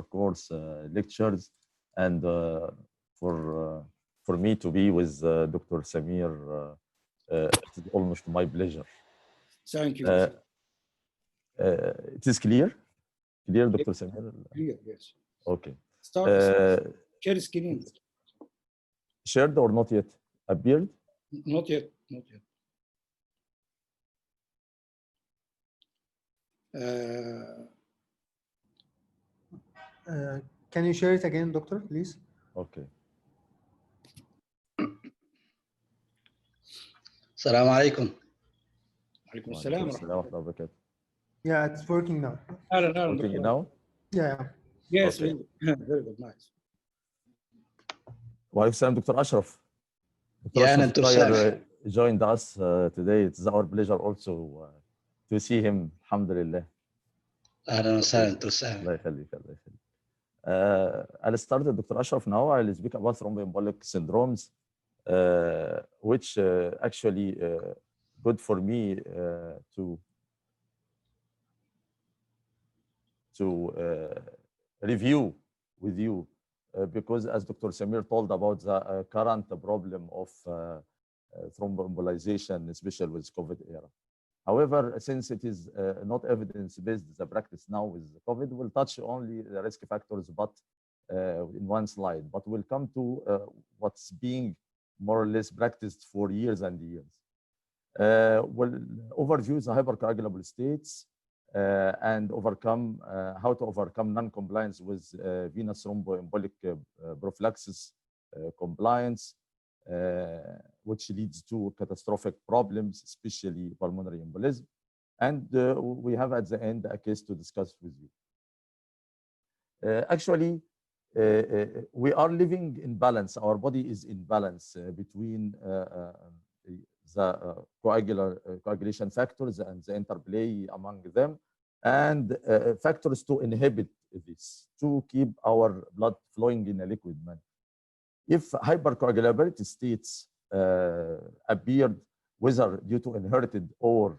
course lectures, and for me to be with Dr. Samir, it is almost my pleasure. Thank you. It is clear, Dr. Samir? Clear, yes. Okay. Start. Share screen. Shared or not yet? Appeared? Not yet. Not yet. Can you share it again, doctor, please? Okay. Assalamu alaikum. Alaikum assalam. Yeah, it's working now. Working now? Yeah. Yes, okay. Very good, nice. وعليكم السلام دكتور أشرف. Yeah, and Dr. joined us today. It's our pleasure also to see him. Alhamdulillah. أهلا وسهلا دكتور سامي. الله يخليك الله يخليك. I'll start with Dr. Ashraf now. I'll speak about thromboembolic syndromes, which actually good for me to review with you because as Dr. Samir told about the current problem of thromboembolization, especially with COVID era. However, since it is not evidence-based, the practice now with COVID will touch only the risk factors, but in one slide. But we'll come to what's being more or less practiced for years and years. We'll overview the hypercoagulable states and overcome how to overcome non-compliance with venous thromboembolic prophylaxis compliance. Which leads to catastrophic problems, especially pulmonary embolism. And we have at the end a case to discuss with you. Actually, we are living in balance. Our body is in balance between the coagulation factors and the interplay among them, and factors to inhibit this, to keep our blood flowing in a liquid manner. If hypercoagulability states appeared, whether due to inherited or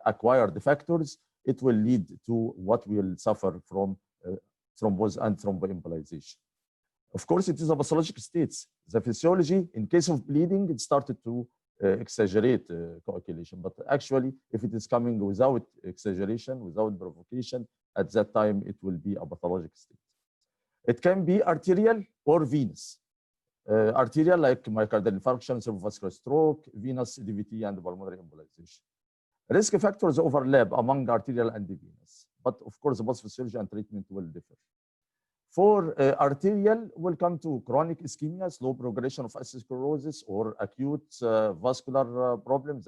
acquired factors, it will lead to what we will suffer from thrombosis and thromboembolization. Of course, it is a pathologic state. The physiology, in case of bleeding, it started to exaggerate coagulation. But actually, if it is coming without exaggeration, without provocation, at that time, it will be a pathologic state. It can be arterial or venous. Arterial, like myocardial infarction, cerebrovascular stroke, venous DVT, and pulmonary embolization. Risk factors overlap among arterial and venous, but of course, both physiology and treatment will differ. For arterial, we'll come to chronic ischemia, slow progression of atherosclerosis, or acute vascular problems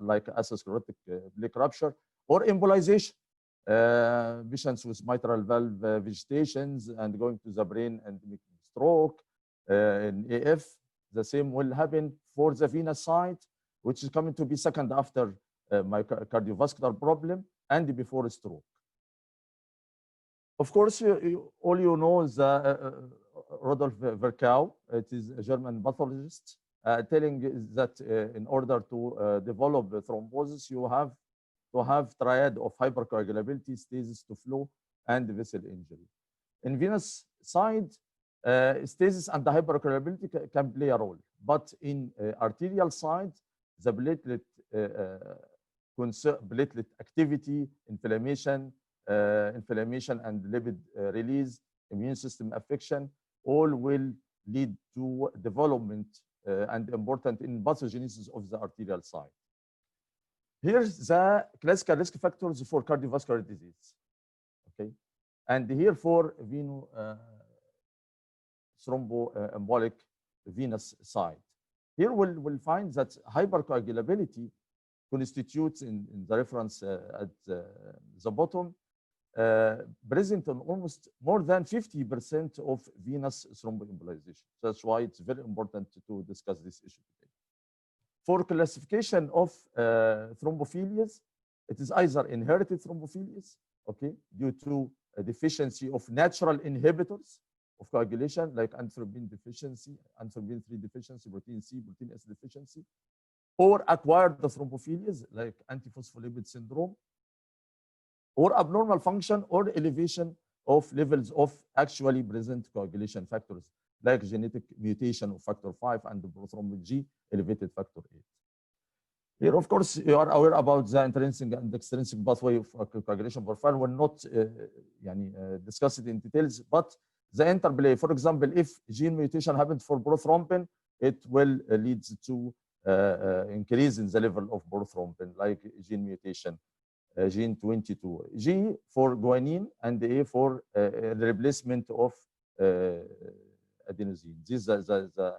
like atherosclerotic plaque rupture, or embolization. Patients with mitral valve vegetations and going to the brain and making stroke. In AF, the same will happen for the venous side, which is coming to be second after cardiovascular problem and before stroke. Of course, all you know is Rudolf Virchow. It is a German pathologist telling that in order to develop thrombosis, you have to have triad of hypercoagulability, stasis to flow, and vessel injury. In venous side, stasis and the hypercoagulability can play a role, but in arterial side, the platelet activity, inflammation and lipid release, immune system affection, all will lead to development and important in pathogenesis of the arterial side. Here's the classical risk factors for cardiovascular disease. Okay, and here for thromboembolic venous side. Here we'll find that hypercoagulability constitutes in the reference at the bottom, present in almost more than 50% of venous thromboembolization. That's why it's very important to discuss this issue today. For classification of thrombophilias, it is either inherited thrombophilias, okay, due to a deficiency of natural inhibitors of coagulation, like anthrombin deficiency, anthrombin 3 deficiency, protein C, protein S deficiency, or acquired thrombophilias, like antiphospholipid syndrome, or abnormal function or elevation of levels of actually present coagulation factors, like genetic mutation of factor 5 and prothrombin G elevated factor 8. Here, of course, you are aware about the intrinsic and extrinsic pathway of coagulation profile. We'll not discuss it in details, but the interplay, for example, if gene mutation happens for prothrombin, it will lead to increase in the level of prothrombin, like gene mutation, gene 22. G for guanine and A for the replacement of adenosine. This is the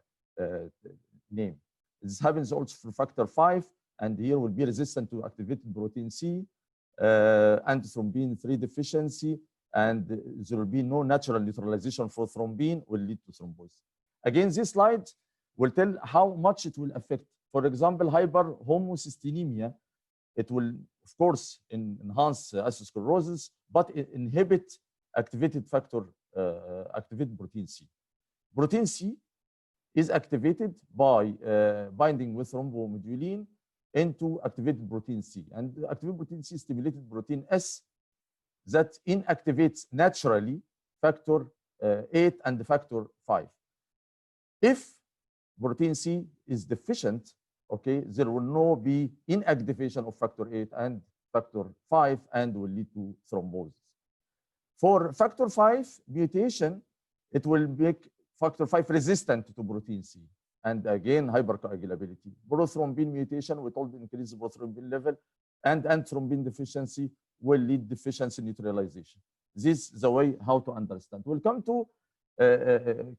name. This happens also for factor 5, and here will be resistant to activated protein C, antithrombin 3 deficiency, and there will be no natural neutralization for thrombin, will lead to thrombosis. Again, this slide will tell how much it will affect. For example, hyperhomocystinemia, it will, of course, enhance atherosclerosis, but it inhibit activated factor, activated protein C. Protein C is activated by binding with thrombomodulin into activated protein C. And activated protein C stimulated protein S that inactivates naturally factor 8 and factor 5. If protein C is deficient, okay, there will no be inactivation of factor 8 and factor 5 and will lead to thrombosis. For factor 5 mutation, it will make factor 5 resistant to protein C. And again, hypercoagulability. Prothrombin mutation will also increase the prothrombin level, and antithrombin deficiency will lead deficiency neutralization. This is the way how to understand. We'll come to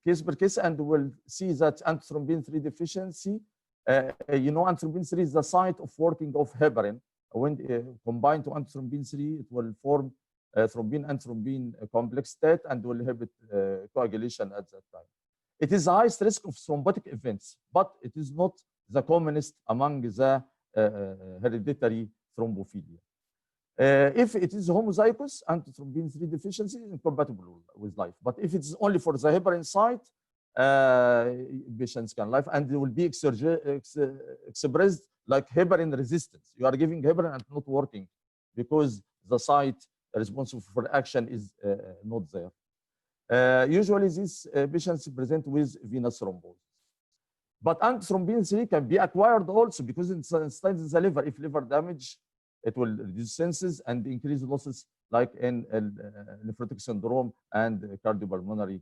case per case, and we'll see that antithrombin 3 deficiency, antithrombin 3 is the site of working of heparin. When combined to antithrombin 3, it will form thrombin-antithrombin complex state and will inhibit coagulation at that time. It is the highest risk of thrombotic events, but it is not the commonest among the hereditary thrombophilia. If it is homozygous, antithrombin 3 deficiency is incompatible with life. But if it's only for the heparin site, patients can live, and they will be expressed like heparin resistance. You are giving heparin and not working because the site responsible for action is not there. Usually, these patients present with venous thrombosis. But antithrombin 3 can be acquired also because it's inside the liver. If liver damage, it will reduce senses and increase losses like in nephrotic syndrome and cardiopulmonary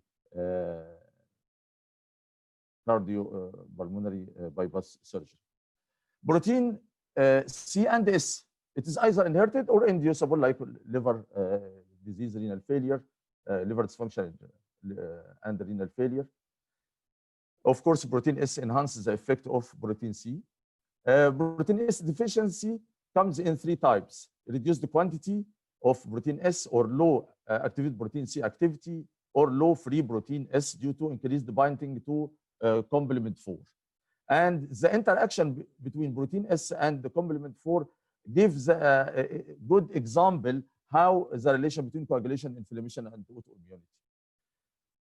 bypass surgery. Protein C and S, it is either inherited or inducible, like liver disease, renal failure, liver dysfunction, and renal failure. Of course, protein S enhances the effect of protein C. Protein S deficiency comes in 3 types: reduced quantity of protein S, or low activated protein C activity, or low free protein S due to increased binding to complement 4. And the interaction between protein S and the complement 4 gives a good example how the relation between coagulation, inflammation, and autoimmunity.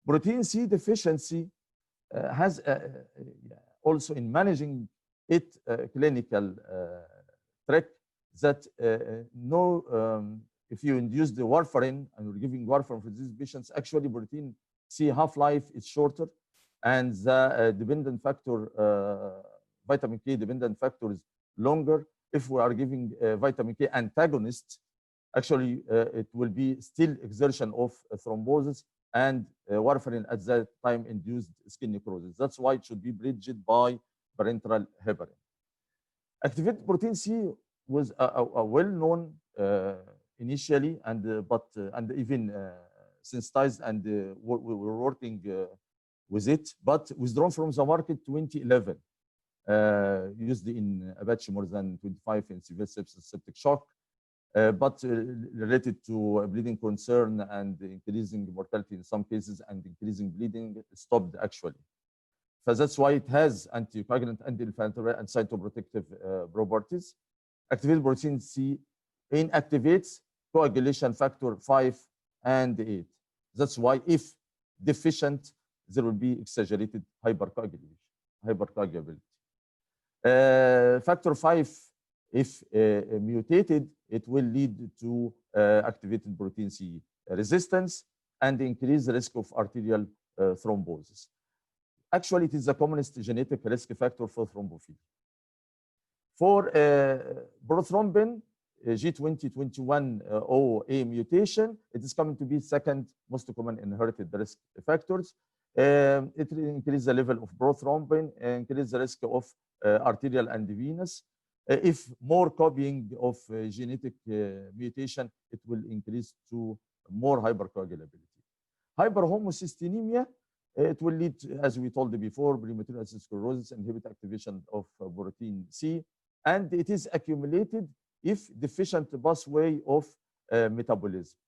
Protein C deficiency has also in managing it clinical trick that if you induce the warfarin and you're giving warfarin for these patients, actually protein C half-life is shorter, and the dependent factor, vitamin K dependent factor, is longer. If we are giving vitamin K antagonist, actually it will be still exertion of thrombosis, and warfarin at that time induced skin necrosis. That's why it should be bridged by parenteral heparin. Activated protein C was a well-known initially, and even sensitized, and we were working with it, but withdrawn from the market 2011. Used in Apache more than 25 in severe sepsis, septic shock, but related to bleeding concern and increasing mortality in some cases and increasing bleeding, stopped actually. So that's why it has anticoagulant, anti-inflammatory, and cytoprotective properties. Activated protein C inactivates coagulation factor 5 and 8. That's why if deficient, there will be exaggerated hypercoagulability. Factor 5, if mutated, it will lead to activated protein C resistance, and increase the risk of arterial thrombosis. Actually, it is the commonest genetic risk factor for thrombophilia. For prothrombin, G2021-OA mutation, it is coming to be second most common inherited risk factors. It increases the level of prothrombin, increase the risk of arterial and venous. If more copying of genetic mutation, it will increase to more hypercoagulability. Hyperhomocystinemia, it will lead, as we told before, premature atherosclerosis, inhibit activation of protein C, and it is accumulated if deficient pathway of metabolism.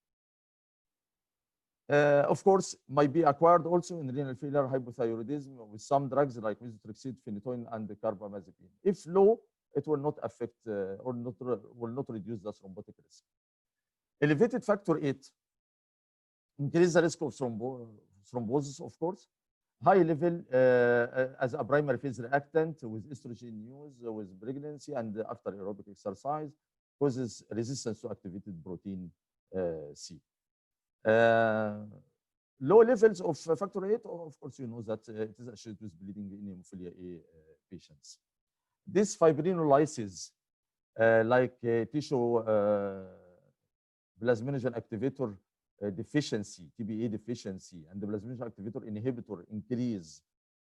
Of course, might be acquired also in renal failure, hypothyroidism with some drugs like methotrexate, phenytoin, and carbamazepine. If low, it will not affect or will not reduce the thrombotic risk. Elevated factor 8 increase the risk of thrombosis, of course. High level as a primary phase reactant with estrogen use, with pregnancy, and after aerobic exercise causes resistance to activated protein C. Low levels of factor 8, of course, you know that it is associated with bleeding in hemophilia A patients. This fibrinolysis, like tissue plasminogen activator deficiency, TBA deficiency, and the plasminogen activator inhibitor increase,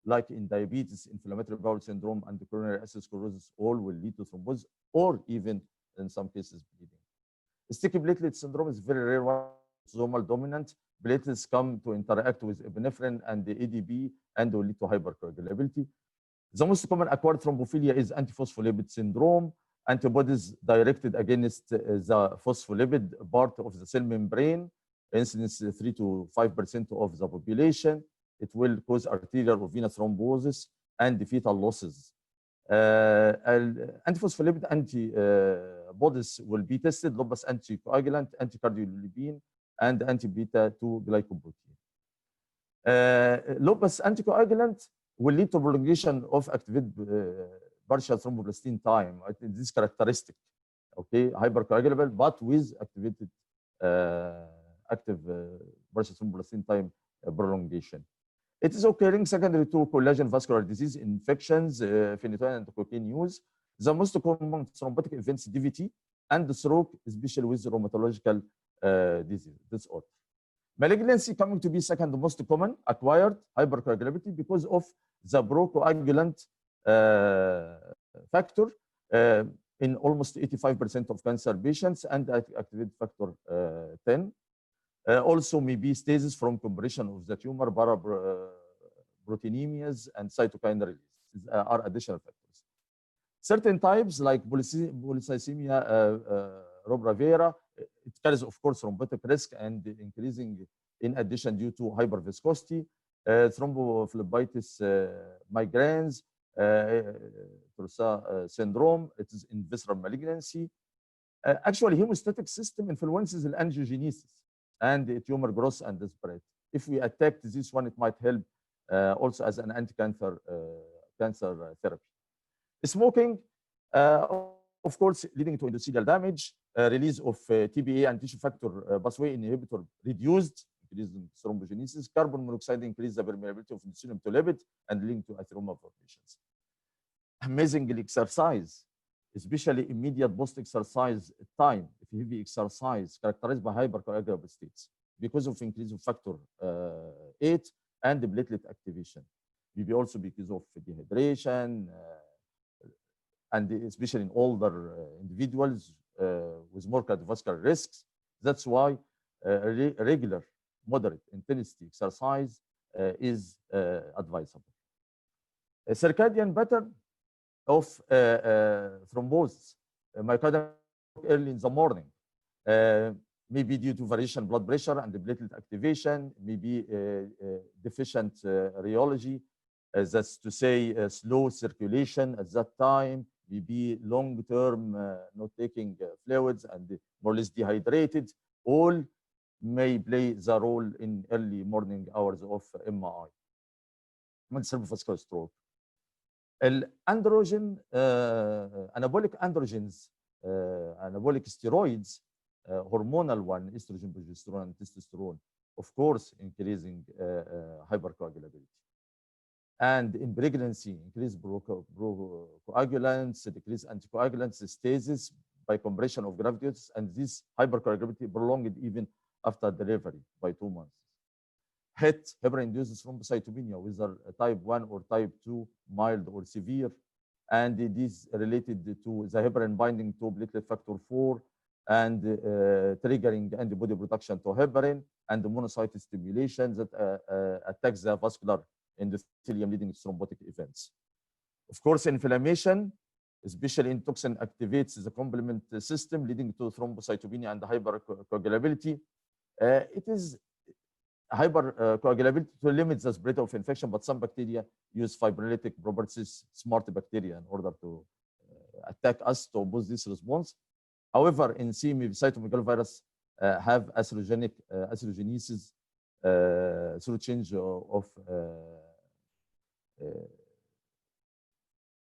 like in diabetes, inflammatory bowel syndrome, and coronary atherosclerosis, all will lead to thrombosis or even in some cases bleeding. Sticky platelet syndrome is very rare one, autosomal dominant. Platelets come to interact with epinephrine and the ADP and will lead to hypercoagulability. The most common acquired thrombophilia is antiphospholipid syndrome. Antibodies directed against the phospholipid part of the cell membrane, incidence 3 to 5% of the population. It will cause arterial or venous thrombosis and fetal losses. Antiphospholipid antibodies will be tested: lupus anticoagulant, anticardiolipin, and anti-beta 2 glycoprotein. Lupus anticoagulant will lead to prolongation of activated partial thromboplastin time. This is characteristic, okay, hypercoagulable, but with activated active partial thromboplastin time prolongation. It is occurring secondary to collagen vascular disease, infections, phenytoin and cocaine use. The most common thrombotic events, DVT and stroke, especially with rheumatological disorder. Malignancy coming to be second most common acquired hypercoagulability because of the procoagulant factor in almost 85% of cancer patients and activated factor 10. Also may be stasis from compression of the tumor, paraproteinemias, and cytokine release are additional factors. Certain types like polycythemia rubra vera, it carries, of course, thrombotic risk and increasing in addition due to hyperviscosity. Thrombophlebitis migraines, syndrome, it is in visceral malignancy. Actually, hemostatic system influences the angiogenesis and the tumor growth and the spread. If we attack this one, it might help also as an anti-cancer cancer therapy. Smoking, of course, leading to endothelial damage, release of TBA and tissue factor pathway inhibitor reduced, increasing thrombogenesis. Carbon monoxide increase the permeability of endothelium to lipid and leading to atheroma formations. Amazingly, exercise, especially immediate post-exercise time, if heavy exercise, characterized by hypercoagulable states because of increase of factor 8 and the platelet activation. Maybe also because of dehydration, and especially in older individuals with more cardiovascular risks. That's why regular, moderate intensity exercise is advisable. A circadian pattern of thrombosis, myocardial early in the morning, maybe due to variation in blood pressure and the platelet activation, maybe deficient rheology, that's to say slow circulation at that time, maybe long-term not taking fluids and more or less dehydrated, all may play the role in early morning hours of MI. Cerebrovascular stroke. Androgen, anabolic androgens, anabolic steroids, hormonal one, estrogen, progesterone, and testosterone, of course, increasing hypercoagulability. And in pregnancy, increased procoagulants, decreased anticoagulants, stasis by compression of gravitates, and this hypercoagulability prolonged even after delivery by 2 months. HIT, heparin-induced thrombocytopenia, whether type 1 or type 2, mild or severe, and it is related to the heparin binding to platelet factor 4 and triggering antibody production to heparin and the monocyte stimulation that attacks the vascular endothelium leading to thrombotic events. Of course, inflammation, especially in toxin, activates the complement system leading to thrombocytopenia and hypercoagulability. It is hypercoagulability to limit the spread of infection, but some bacteria use fibrinolytic properties, smart bacteria, in order to attack us to oppose this response. However, in CMV, cytomegalovirus have atherogenesis through change of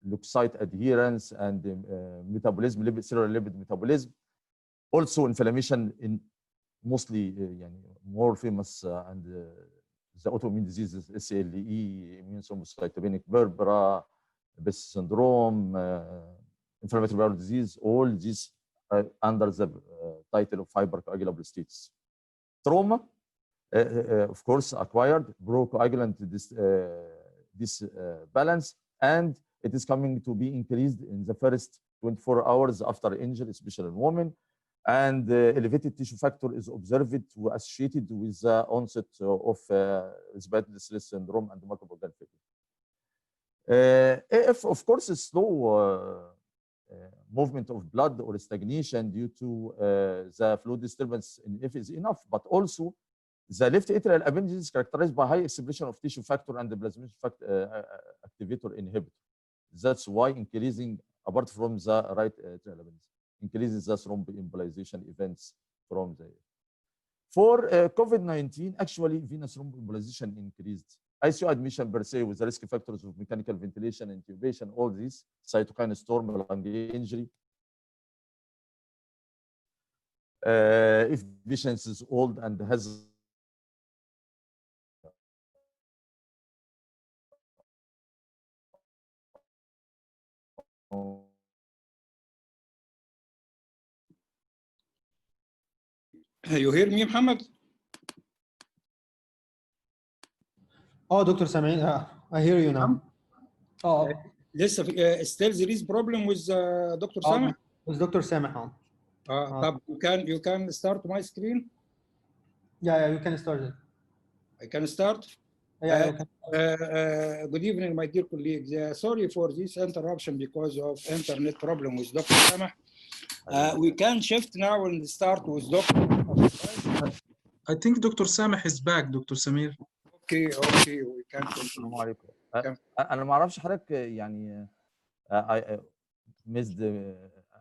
leukocyte adherence and metabolism, cellular lipid metabolism. Also, inflammation in mostly more famous and the autoimmune diseases, SLE, immune thrombocytopenic purpura, Best syndrome, inflammatory bowel disease, all these under the title of hypercoagulable states. Trauma, of course, acquired procoagulant balance, and it is coming to be increased in the first 24 hours after injury, especially in women. And elevated tissue factor is observed associated with the onset of respiratory distress syndrome and multiple organ failure. If, of course, a slow movement of blood or stagnation due to the flow disturbance in F is enough, but also the left atrial appendage is characterized by high expression of tissue factor and the plasminogen factor activator inhibitor. That's why increasing, apart from the right atrial appendage, increases the thromboembolization events from there. For COVID-19, actually venous thromboembolization increased. ICU admission per se with the risk factors of mechanical ventilation, intubation, all these, cytokine storm, lung injury. If patient is old and has You hear me, Muhammad? Oh, Dr. Sami, I hear you now. Oh, لسه still there is problem with Dr. Sameh? with Dr. Sameh. طب you can start my screen? Yeah, you can start it. I can start? Yeah, you can. Good evening, my dear colleagues. Sorry for this interruption because of internet problem with Dr. Sameh. We can shift now and start with Dr. I think Dr. Sameh is back, Dr. Samir. Okay, we can continue. السلام عليكم. انا ما اعرفش حضرتك يعني I missed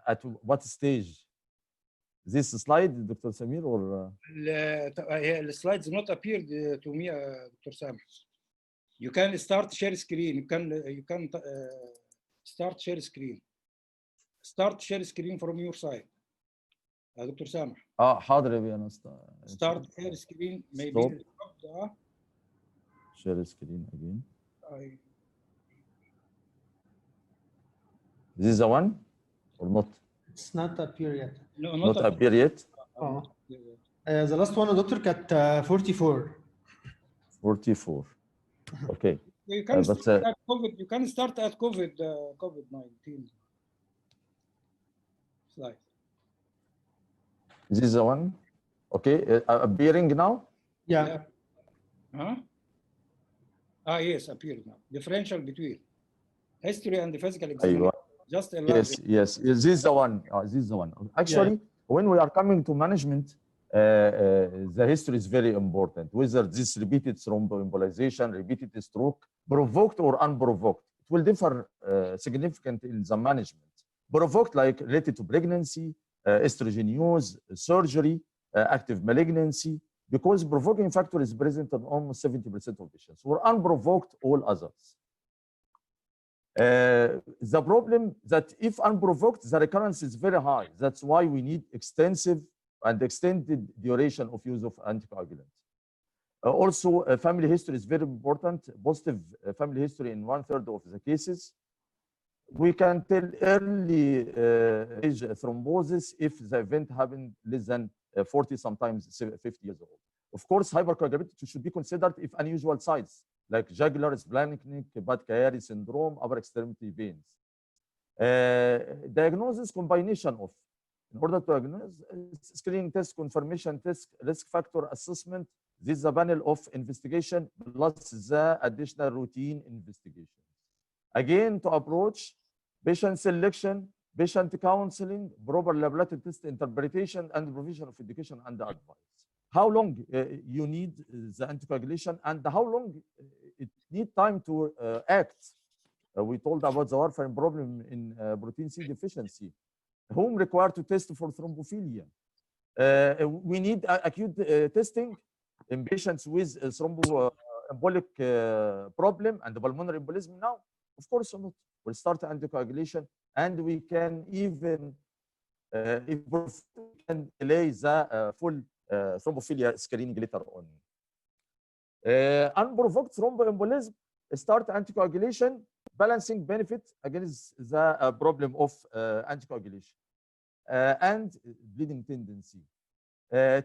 at what stage this slide, Dr. Samir, or the slides not appeared to me, Dr. Sameh. You can start share screen. You can start share screen. Start share screen from your side, Dr. Sameh. حاضر يا بيه انا Start share screen. Maybe share screen again. This is the one or not? It's not appear yet. No, not appear yet. The last one, Doctor, cat 44. 44. Okay. You can start at COVID. You can start at COVID-19 slide. This is the one. Okay, appearing now. Yeah. Huh? Yes, appeared now. Differential between history and the physical examination. Just a yes. This is the one. This is the one. Actually, when we are coming to management, the history is very important. Whether this repeated thromboembolization, repeated stroke, provoked or unprovoked, it will differ significantly in the management. Provoked, like related to pregnancy, estrogen use, surgery, active malignancy, because provoking factor is present in almost 70% of patients, or unprovoked, all others. The problem that if unprovoked, the recurrence is very high. That's why we need extensive and extended duration of use of anticoagulants. Also, family history is very important. Positive family history in 1/3 of the cases. We can tell early age thrombosis if the event happened less than 40, sometimes 50 years old. Of course, hypercoagulability should be considered if unusual signs like jugular, splenic, Budd-Chiari syndrome, upper extremity veins. Diagnosis combination of, in order to diagnose, screening test, confirmation test, risk factor assessment. This is a panel of investigation plus the additional routine investigation. Again, to approach patient selection, patient counseling, proper laboratory test interpretation, and provision of education and advice. How long you need the anticoagulation and how long it need time to act. We told about the warfarin problem in protein C deficiency. Whom required to test for thrombophilia. We need acute testing in patients with thromboembolic problem and the pulmonary embolism now. Of course not. We'll start anticoagulation and we can even if we can delay the full thrombophilia screening later on. Unprovoked thromboembolism, start anticoagulation, balancing benefit against the problem of anticoagulation and bleeding tendency.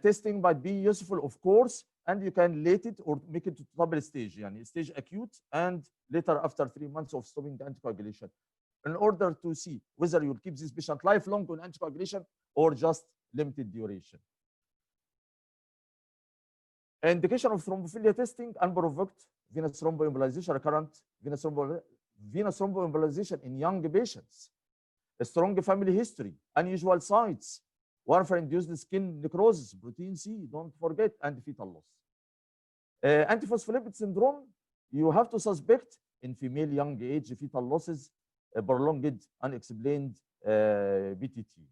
Testing might be useful, of course, and you can late it or make it to double stage, yani stage acute and later after 3 months of stopping the anticoagulation, in order to see whether you'll keep this patient lifelong on anticoagulation or just limited duration. Indication of thrombophilia testing, unprovoked venous thromboembolization, recurrent venous thromboembolization in young patients, a strong family history, unusual sites, warfarin-induced skin necrosis, protein C, don't forget, and fetal loss. Antiphospholipid syndrome, you have to suspect in female young age fetal losses, prolonged unexplained BTT,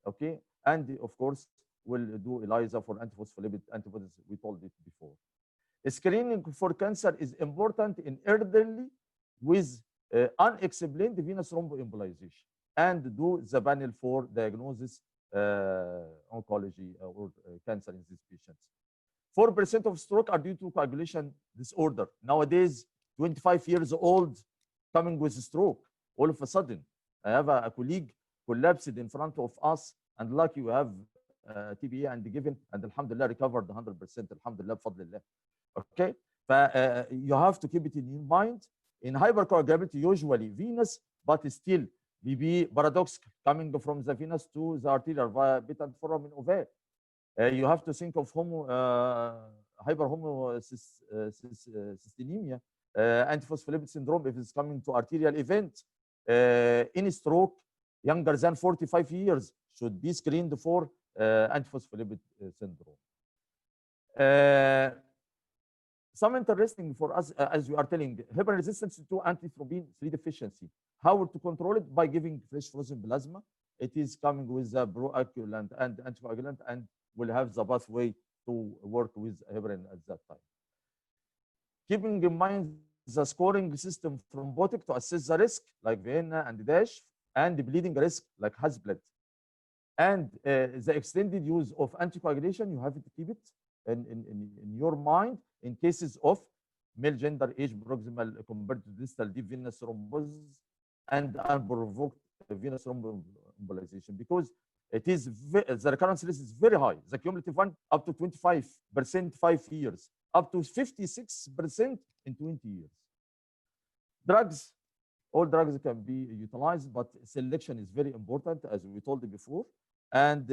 okay? And of course, we'll do ELISA for antiphospholipid antibodies, we told it before. Screening for cancer is important in elderly with unexplained venous thromboembolization and do the panel for diagnosis oncology or cancer in these patients. 4% of stroke are due to coagulation disorder. Nowadays, 25 years old coming with stroke. All of a sudden, I have a colleague collapsed in front of us, and lucky we have TBA and given, and alhamdulillah recovered 100%. Alhamdulillah, bfadlillah. Okay, you have to keep it in your mind. In hypercoagulability, usually venous, but still VB paradoxical coming from the venous to the arterial via beta and foramen ovale. You have to think of hyperhomocystinemia, antiphospholipid syndrome if it's coming to arterial event. In stroke, younger than 45 years should be screened for antiphospholipid syndrome. Some interesting for us, as we are telling, heparin resistance to antithrombin 3 deficiency. How to control it? By giving fresh frozen plasma. It is coming with a proagulant and anticoagulant, and will have the pathway to work with heparin at that time. Keeping in mind the scoring system thrombotic to assess the risk, like Vienna and DASH, and the bleeding risk, like Hasbled. And the extended use of anticoagulation, you have to keep it in your mind in cases of male gender age proximal compared to distal deep venous thrombosis and unprovoked venous thromboembolization, because it is the recurrence risk is very high. The cumulative one up to 25%, 5 years, up to 56% in 20 years. Drugs, all drugs can be utilized, but selection is very important, as we told you before. And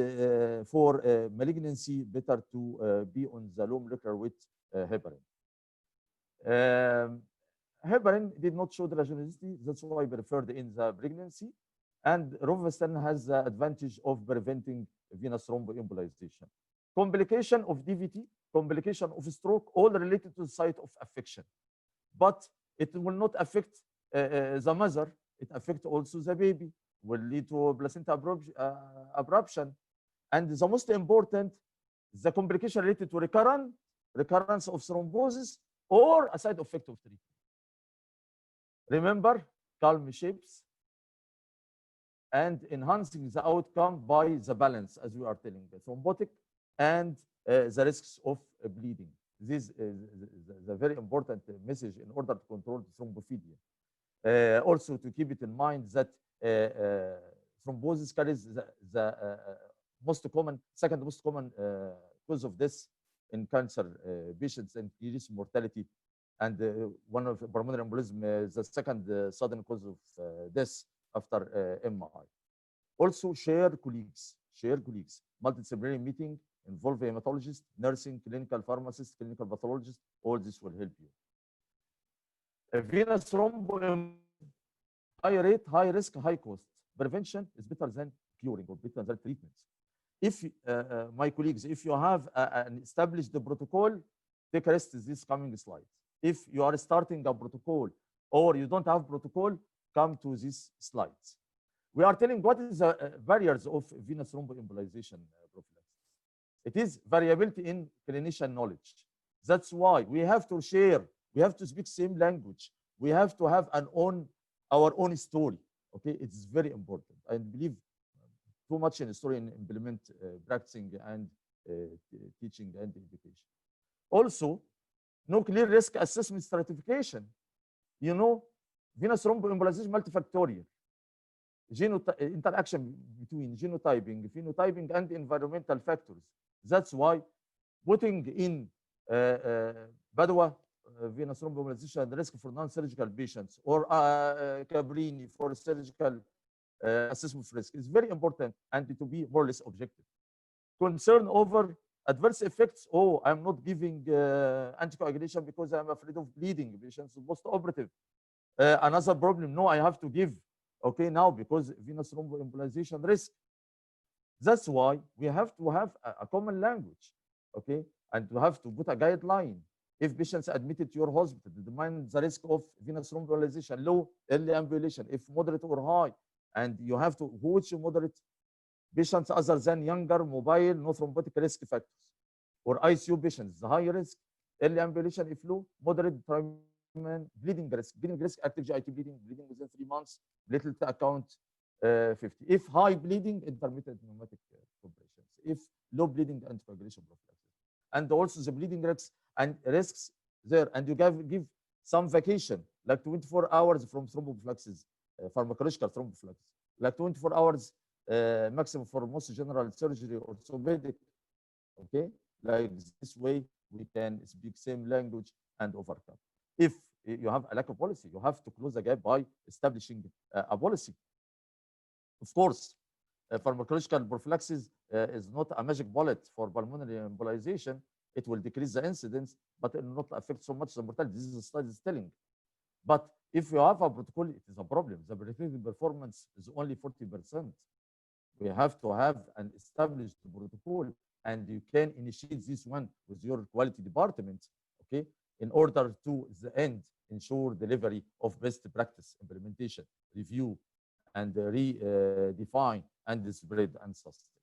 for malignancy, better to be on the low molecular weight heparin. Heparin did not show the regenerously, that's why we referred in the pregnancy. And rovastatin has the advantage of preventing venous thromboembolization. Complication of DVT, complication of stroke, all related to the site of affection. But it will not affect the mother, it affects also the baby, will lead to placenta abruption. And the most important, the complication related to recurrence of thrombosis or a side effect of treatment. Remember, calm shapes and enhancing the outcome by the balance, as we are telling, the thrombotic and the risks of bleeding. This is the very important message in order to control thrombophilia. Also, to keep it in mind that thrombosis carries the second most common cause of death in cancer patients and increased mortality. And one of pulmonary embolism is the second sudden cause of death after MI. Also, share colleagues, multidisciplinary meeting, involve hematologist, nursing, clinical pharmacist, clinical pathologist. All this will help you. A venous thromboembolism, high rate, high risk, high cost. Prevention is better than curing or better than treatments. If my colleagues, if you have an established protocol, take a rest in this coming slides. If you are starting a protocol or you don't have protocol, come to these slides. We are telling what is the barriers of venous thromboembolization prophylaxis. It is variability in clinician knowledge. That's why we have to share, we have to speak same language. We have to have our own story. Okay, it's very important. I believe too much in story and implement practicing and teaching and education. Also, no clear risk assessment stratification. You know, venous thromboembolization multifactorial. Interaction between genotyping, phenotyping, and environmental factors. That's why putting in Padua venous thromboembolization risk for non-surgical patients or Cabrini for surgical assessment of risk is very important and to be more or less objective. Concern over adverse effects. Oh, I'm not giving anticoagulation because I'm afraid of bleeding. Patients post-operative. Another problem. No, I have to give. Okay, now because venous thromboembolization risk. That's why we have to have a common language. Okay, and we have to put a guideline. If patients admitted to your hospital, determine the risk of venous thromboembolization, low, early ambulation, if moderate or high, and you have to which moderate patients other than younger, mobile, no thrombotic risk factors, or ICU patients, the high risk, early ambulation if low, moderate, bleeding risk, active GIT bleeding within 3 months, little to account 50. If high bleeding, intermittent pneumatic compressions. If low bleeding, anticoagulation prophylaxis. And also the bleeding risks there, and you give some vacation, like 24 hours from thromboprophylaxis, pharmacological thromboprophylaxis, like 24 hours maximum for most general surgery or orthopedic. Okay, like this way we can speak same language and overcome. If you have a lack of policy, you have to close the gap by establishing a policy. Of course, pharmacological prophylaxis is not a magic bullet for pulmonary embolization. It will decrease the incidence, but it will not affect so much the mortality. This is the study is telling. But if you have a protocol, it is a problem. The predicted performance is only 40%. We have to have an established protocol, and you can initiate this one with your quality department, okay, in order to the end ensure delivery of best practice implementation, review, and redefine and spread and sustain.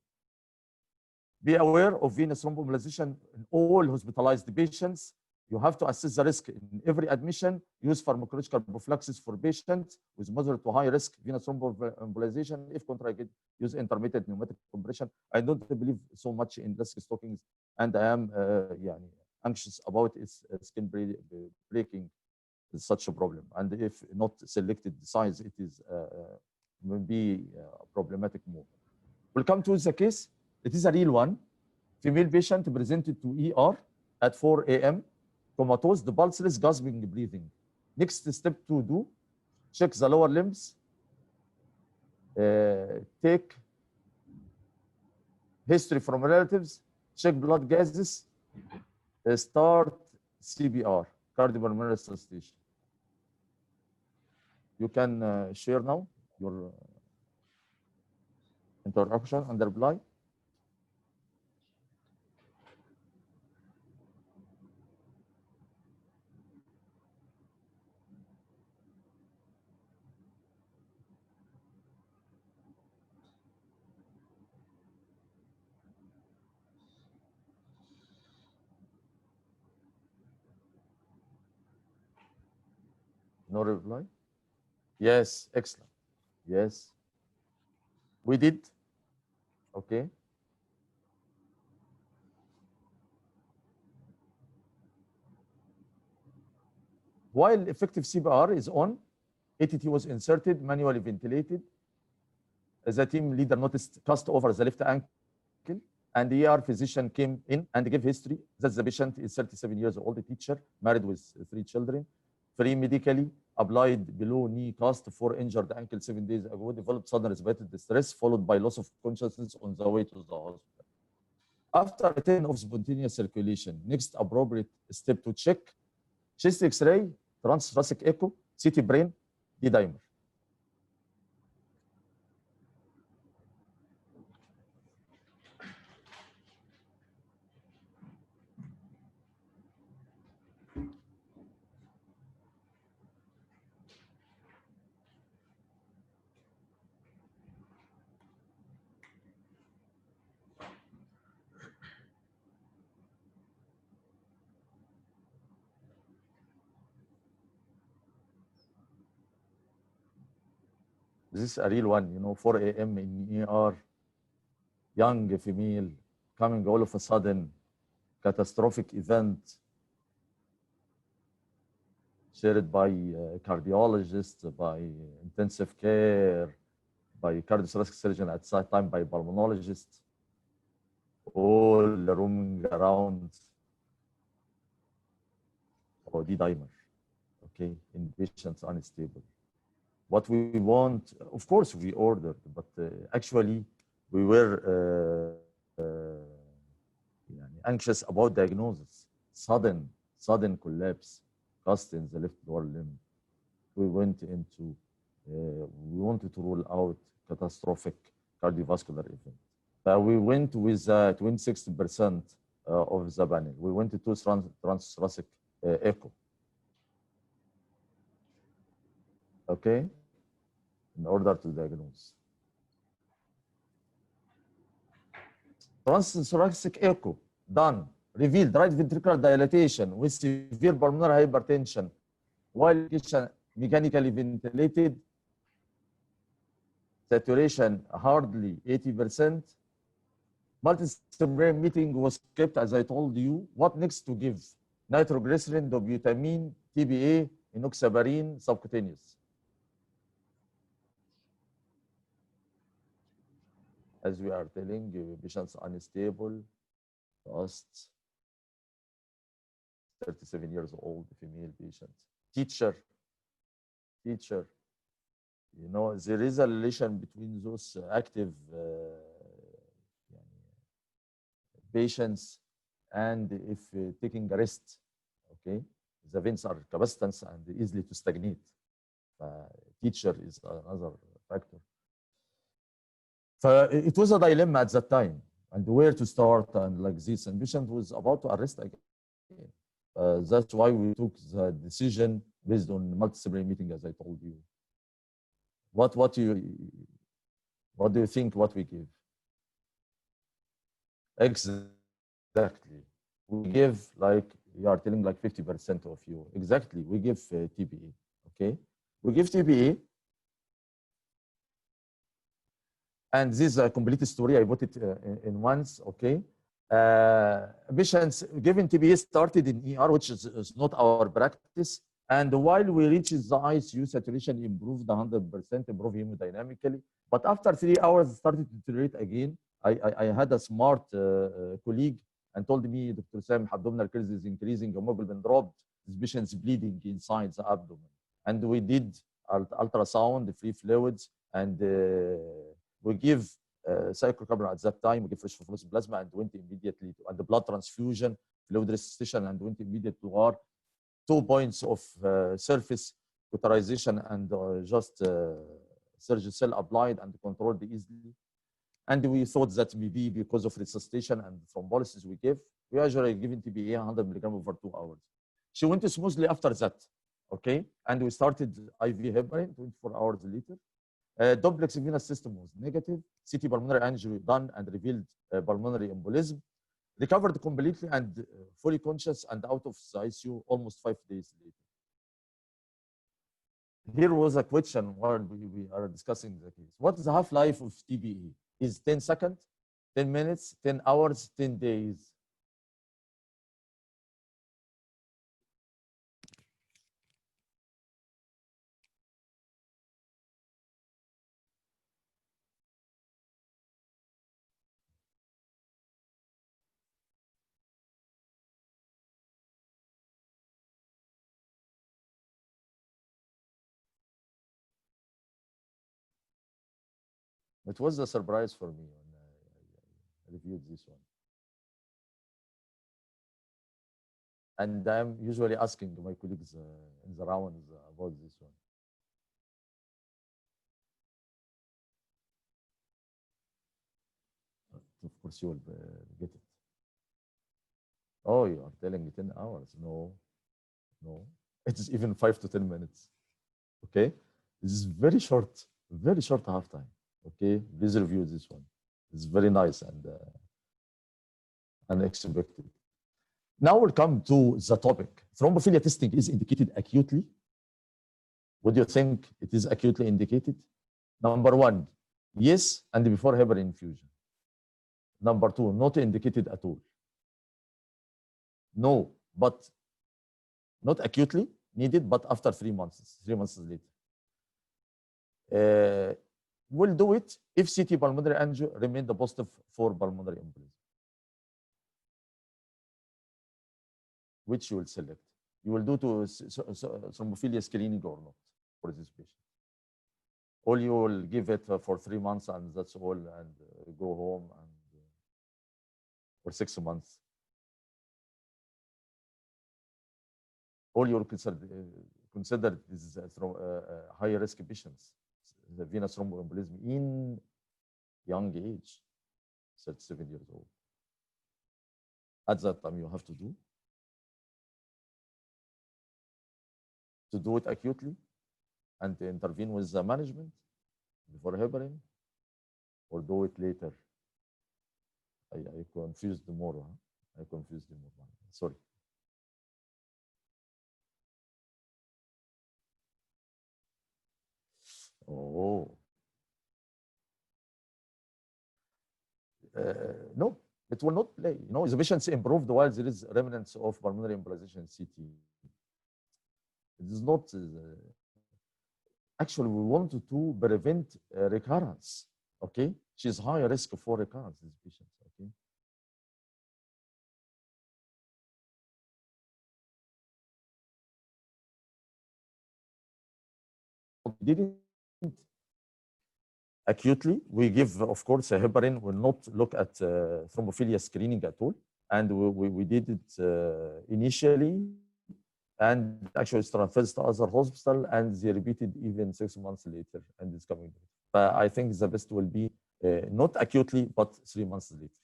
Be aware of venous thromboembolization in all hospitalized patients. You have to assess the risk in every admission. Use pharmacological prophylaxis for patients with moderate to high risk venous thromboembolization. If contracted, use intermittent pneumatic compression. I don't believe so much in risk stockings, and I am anxious about its skin breaking is such a problem. And if not selected size, it is will be problematic more. We'll come to the case. It is a real one. Female patient presented to ER at 4 a.m. comatose, the pulseless, gasping, breathing. Next step to do, check the lower limbs, take history from relatives, check blood gases, start CPR, cardiopulmonary resuscitation. You can share now your introduction and reply. No reply? Yes, excellent. Yes. We did. Okay. While effective CPR is on, ATT was inserted, manually ventilated. The team leader noticed cast over the left ankle, and the ER physician came in and gave history that the patient is 37 years old, a teacher, married with 3 children, free medically, applied below knee cast for injured ankle 7 days ago, developed sudden respiratory distress, followed by loss of consciousness on the way to the hospital. After return of spontaneous circulation, next appropriate step to check, chest X-ray, transthoracic echo, CT brain, D-dimer. This is a real one, you know, 4 a.m. in ER, young female, coming all of a sudden, catastrophic event, shared by cardiologists, by intensive care, by cardiothoracic surgeon at that time, by pulmonologist, all roaming around. Or D-dimer, okay, in patients unstable. What we want, of course, we ordered, but actually we were anxious about diagnosis. Sudden collapse, cast in the left lower limb. We went into, we wanted to rule out catastrophic cardiovascular event. We went with 26% of the panel. We went to transthoracic echo. Okay, in order to diagnose. Transthoracic echo done, revealed right ventricular dilatation with severe pulmonary hypertension while patient mechanically ventilated, saturation hardly 80%. Multi-brain meeting was kept, as I told you. What next to give? Nitroglycerin, dobutamine, TBA, enoxaparin, subcutaneous. As we are telling you, patients unstable, lost, 37 years old, female patient. Teacher, you know, there is a relation between those active patients and if taking a rest, okay? The veins are capacitance and easily to stagnate. Teacher is another factor. It was a dilemma at that time, and where to start and like this, and patient was about to arrest again. That's why we took the decision based on multi-brain meeting, as I told you. What do you think what we give? Exactly. We give, like you are telling, like 50% of you. Exactly. We give TBA. Okay. We give TBA. And this is a complete story. I put it in once. Okay. Patients given TBA started in ER, which is not our practice. And while we reached the ICU, saturation improved 100%, improved hemodynamically. But after 3 hours, it started to deteriorate again. I had a smart colleague and told me, Dr. Sam, abdominal curve is increasing, hemoglobin dropped, this patient's bleeding inside the abdomen. And we did ultrasound, free fluids, and we give cyclocarbon at that time, we give fresh fluorescent plasma and went immediately to, and the blood transfusion, fluid resuscitation, and went immediately to our 2 points of surface cauterization and just surgical cell applied and controlled easily. And we thought that maybe because of resuscitation and thrombolysis we gave, we usually given TBA 100 milligram over 2 hours. She went smoothly after that, okay? And we started IV heparin 24 hours later. Duplex venous system was negative. CT pulmonary angio done and revealed pulmonary embolism. Recovered completely and fully conscious and out of the ICU almost 5 days later. Here was a question while we are discussing the case. What is the half-life of TBE? Is 10 seconds, 10 minutes, 10 hours, 10 days? It was a surprise for me when I reviewed this one. And I'm usually asking my colleagues in the rounds about this one. Of course, you will get it. Oh, you are telling me 10 hours. No, no. It is even 5 to 10 minutes. Okay? This is very short half time. Okay? Please review this one. It's very nice and unexpected. Now we'll come to the topic. Thrombophilia testing is indicated acutely. Would you think it is acutely indicated? Number one, yes, and before heparin infusion. Number two, not indicated at all. No, but not acutely needed, but after 3 months later. We'll do it if CT pulmonary angio remained positive for pulmonary embolism. Which you will select. You will do to thrombophilia screening or not for this patient. Or you will give it for 3 months and that's all, and go home, and for 6 months. All you will consider these high-risk patients, the venous thromboembolism in young age, 37 years old. At that time, you have to do it acutely and to intervene with the management before heparin, or do it later. I confused more. Huh? I confused more. Sorry. Oh. No, it will not play. You know, the patients improved while there is remnants of pulmonary embolization CT. It is not. Actually, we wanted to prevent recurrence. Okay, she's high risk for recurrence. These patients. Okay. We didn't acutely. We give, of course, a heparin. Will not look at thrombophilia screening at all, and we did it initially. And actually it's transferred to other hospital, and they repeated even 6 months later, and it's coming. But I think the best will be not acutely, but 3 months later.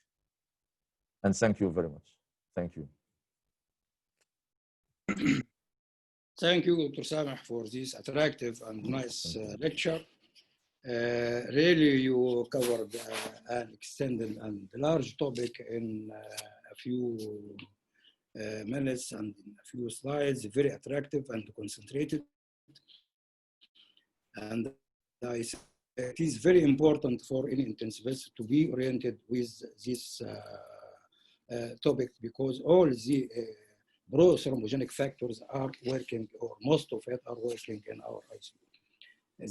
And thank you very much. Thank you. Thank you, Dr. Sameh, for this attractive and nice lecture. Really, you covered an extended and large topic in a few minutes and in a few slides, very attractive and concentrated. And I say it is very important for any intensivist to be oriented with this topic, because all the pro-thrombogenic factors are working, or most of it are working in our ICU.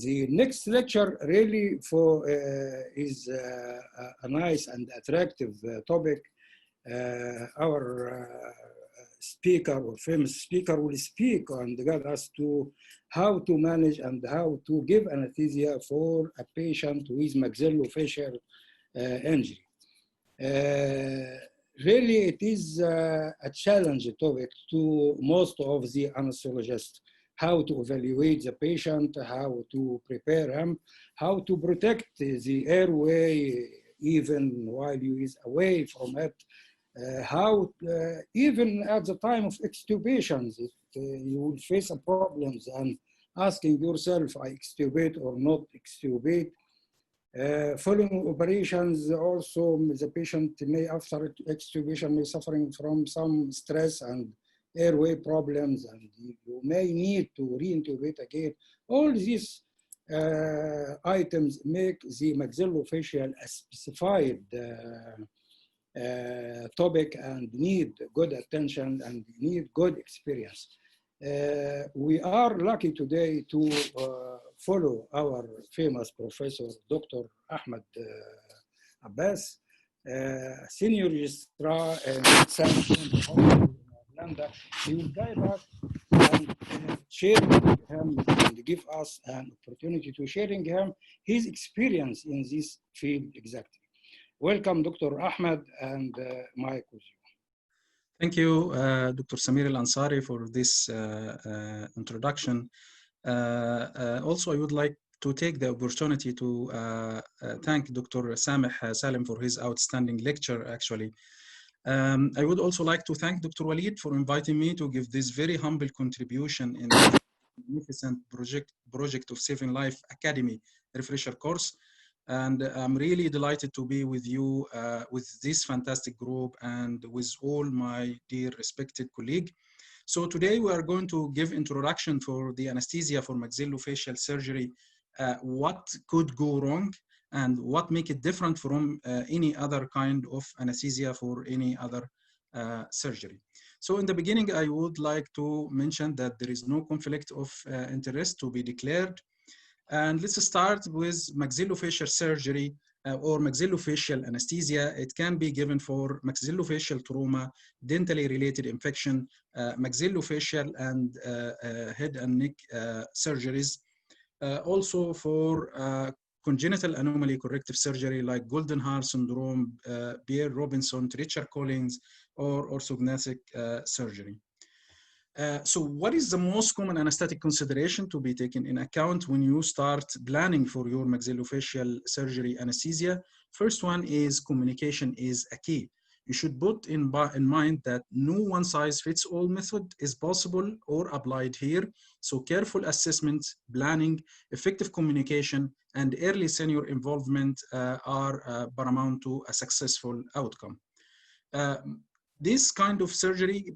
The next lecture really is a nice and attractive topic. Our speaker, or famous speaker, will speak and guide us to how to manage and how to give anesthesia for a patient with maxillofacial injury. Really, it is a challenge topic to most of the anesthesiologists. How to evaluate the patient, how to prepare him, how to protect the airway even while he is away from it. How even at the time of extubation, you will face problems and asking yourself, I extubate or not extubate. Following operations, also the patient may, after extubation, may suffering from some stress and airway problems, and you may need to re-intubate again. All these items make the maxillofacial a specified topic and need good attention and need good experience. We are lucky today to follow our famous professor, Dr. Ahmed Abbas, senior registrar in San Antonio, He will guide us and share with him and give us an opportunity to sharing him his experience in this field exactly. Welcome, Dr. Ahmed, and Mike with you. Thank you, Dr. Samir Al-Ansari, for this introduction. Also, I would like to take the opportunity to thank Dr. Sameh Salim for his outstanding lecture, actually. I would also like to thank Dr. Walid for inviting me to give this very humble contribution in the magnificent project of Saving Life Academy refresher course. And I'm really delighted to be with you, with this fantastic group and with all my dear respected colleagues. So today we are going to give introduction for the anesthesia for maxillofacial surgery, what could go wrong and what make it different from any other kind of anesthesia for any other surgery. So in the beginning, I would like to mention that there is no conflict of interest to be declared. And let's start with maxillofacial surgery or maxillofacial anesthesia. It can be given for maxillofacial trauma, dentally related infection, maxillofacial and head and neck surgeries. Also for congenital anomaly corrective surgery like Goldenhar syndrome, Beer-Robinson, Treacher-Collins, or orthodontic surgery. So what is the most common anesthetic consideration to be taken in account when you start planning for your maxillofacial surgery anesthesia? First one is communication is a key. You should put in mind that no one-size-fits-all method is possible or applied here. So careful assessment, planning, effective communication, and early senior involvement are paramount to a successful outcome. This kind of surgery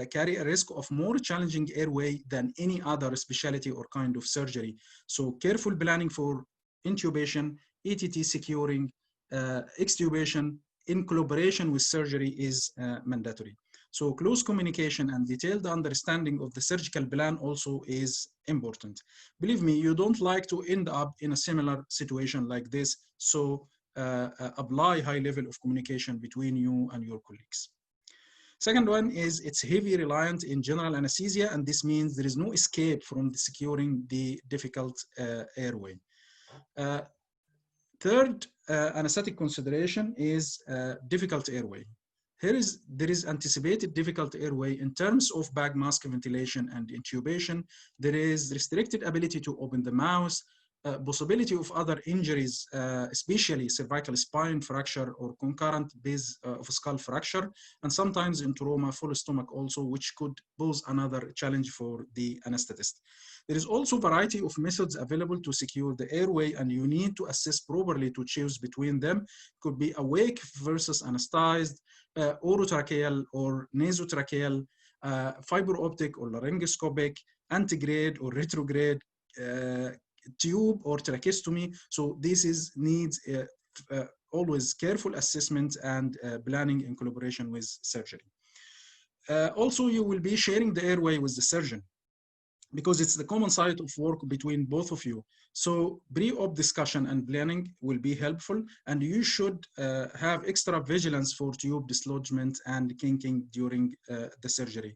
carry a risk of more challenging airway than any other specialty or kind of surgery. So careful planning for intubation, ETT securing, extubation in collaboration with surgery is mandatory. So close communication and detailed understanding of the surgical plan also is important. Believe me, you don't like to end up in a similar situation like this. So apply high level of communication between you and your colleagues. Second one is it's heavy reliant in general anesthesia, and this means there is no escape from securing the difficult airway. Third anesthetic consideration is difficult airway. There is anticipated difficult airway in terms of bag mask ventilation and intubation. There is restricted ability to open the mouth, possibility of other injuries, especially cervical spine fracture or concurrent base of skull fracture, and sometimes in trauma, full stomach also, which could pose another challenge for the anesthetist. There is also a variety of methods available to secure the airway, and you need to assess properly to choose between them. It could be awake versus anesthetized, orotracheal or nasotracheal, fiber optic or laryngoscopic, antegrade or retrograde, tube or tracheostomy. So this needs always careful assessment and planning in collaboration with surgery. Also, you will be sharing the airway with the surgeon because it's the common site of work between both of you. So pre-op discussion and planning will be helpful, and you should have extra vigilance for tube dislodgement and kinking during the surgery.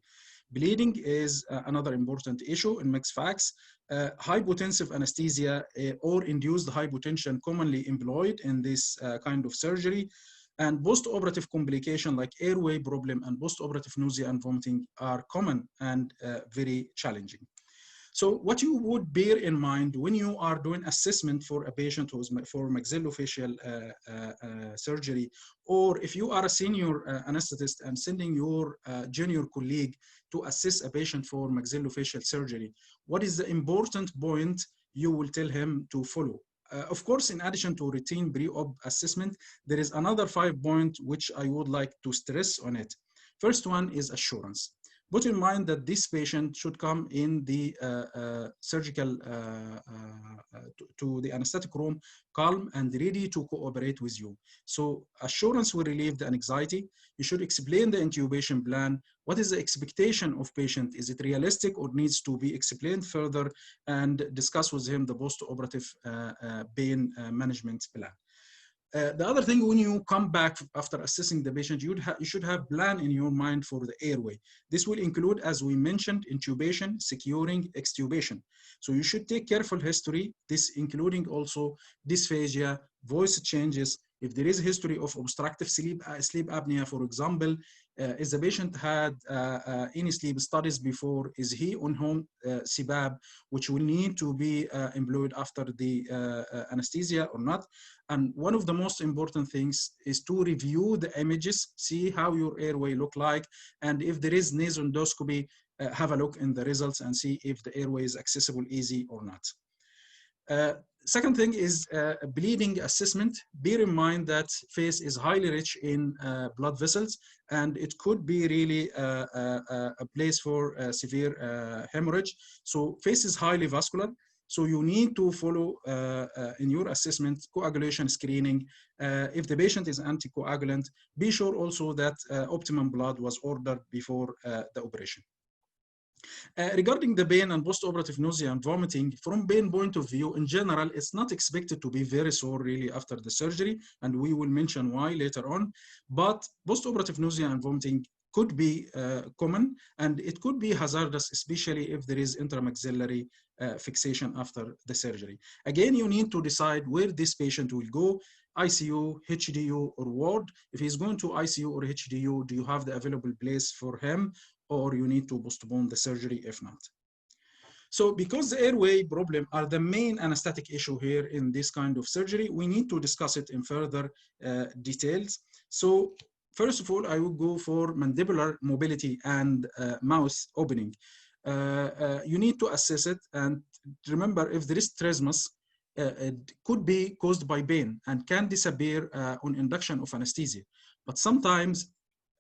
Bleeding is another important issue in mixed facts. Hypotensive anesthesia or induced hypotension commonly employed in this kind of surgery, and post-operative complication like airway problem and post-operative nausea and vomiting are common and very challenging. So what you would bear in mind when you are doing assessment for a patient who's for maxillofacial surgery, or if you are a senior anesthetist and sending your junior colleague to assess a patient for maxillofacial surgery, what is the important point you will tell him to follow? Of course, in addition to routine pre-op assessment, there is another 5 points which I would like to stress on it. First one is assurance. Put in mind that this patient should come in the surgical, to the anesthetic room, calm and ready to cooperate with you. So assurance will relieve the anxiety. You should explain the intubation plan. What is the expectation of patient? Is it realistic or needs to be explained further, and discuss with him the post-operative pain management plan. The other thing, when you come back after assessing the patient, you should have plan in your mind for the airway. This will include, as we mentioned, intubation, securing, extubation. So you should take careful history, this including also dysphagia, voice changes. If there is a history of obstructive sleep apnea, for example, is the patient had any sleep studies before? Is he on home CPAP, which will need to be employed after the anesthesia or not? And one of the most important things is to review the images, see how your airway look like, and if there is nasal endoscopy, have a look in the results and see if the airway is accessible easy or not. Second thing is bleeding assessment. Bear in mind that face is highly rich in blood vessels, and it could be really a place for severe hemorrhage. So face is highly vascular. So you need to follow in your assessment coagulation screening. If the patient is anticoagulant, be sure also that optimum blood was ordered before the operation. Regarding the pain and post-operative nausea and vomiting, from pain point of view, in general, it's not expected to be very sore really after the surgery, and we will mention why later on. But post-operative nausea and vomiting could be common, and it could be hazardous, especially if there is intramaxillary fixation after the surgery. Again, you need to decide where this patient will go, ICU, HDU, or ward. If he's going to ICU or HDU, do you have the available place for him, or you need to postpone the surgery if not? So because the airway problem are the main anesthetic issue here in this kind of surgery, we need to discuss it in further details. So first of all, I will go for mandibular mobility and mouth opening. You need to assess it, and remember, if there is trismus, it could be caused by pain and can disappear on induction of anesthesia. But sometimes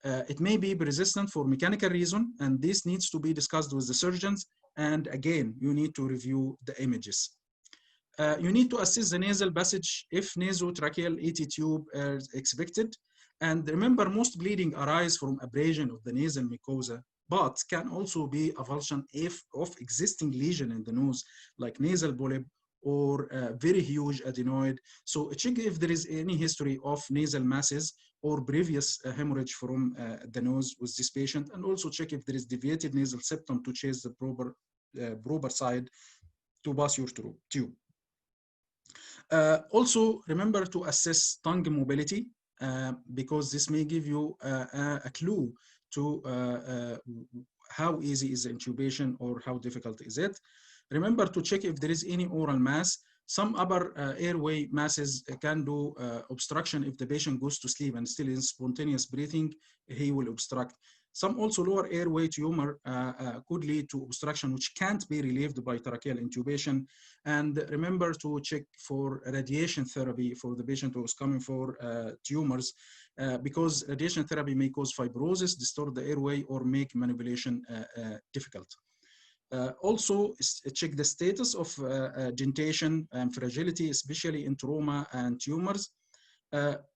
it may be resistant for mechanical reason, and this needs to be discussed with the surgeons. And again, you need to review the images. You need to assess the nasal passage if nasotracheal ET tube is expected. And remember, most bleeding arises from abrasion of the nasal mucosa, but can also be avulsion of existing lesion in the nose, like nasal polyp or very huge adenoid. So check if there is any history of nasal masses or previous hemorrhage from the nose with this patient, and also check if there is deviated nasal septum to chase the proper side to pass your tube. Also, remember to assess tongue mobility, because this may give you a clue to how easy is the intubation or how difficult is it. Remember to check if there is any oral mass. Some upper airway masses can do obstruction. If the patient goes to sleep and still in spontaneous breathing, he will obstruct. Some also lower airway tumor could lead to obstruction, which can't be relieved by tracheal intubation. And remember to check for radiation therapy for the patient who is coming for tumors, because radiation therapy may cause fibrosis, distort the airway, or make manipulation difficult. Also, check the status of dentation and fragility, especially in trauma and tumors,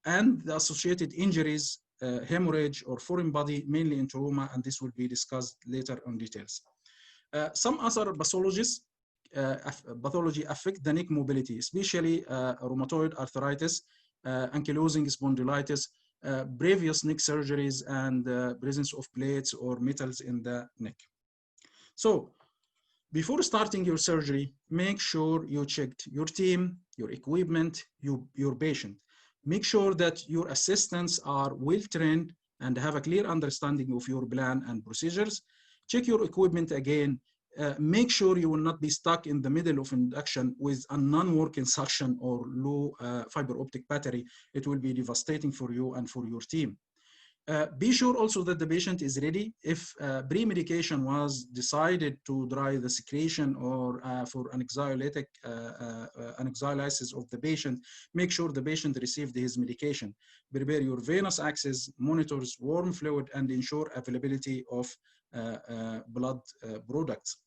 and the associated injuries, hemorrhage or foreign body, mainly in trauma, and this will be discussed later on details. Some other pathology affect the neck mobility, especially rheumatoid arthritis, ankylosing spondylitis, previous neck surgeries, and presence of plates or metals in the neck. So, before starting your surgery, make sure you checked your team, your equipment, your patient. Make sure that your assistants are well-trained and have a clear understanding of your plan and procedures. Check your equipment again. Make sure you will not be stuck in the middle of induction with a non-working suction or low fiber optic battery. It will be devastating for you and for your team. Be sure also that the patient is ready. If pre-medication was decided to dry the secretion or for anxiolytic anxiolysis of the patient, make sure the patient received his medication. Prepare your venous access, monitors warm fluid, and ensure availability of blood products.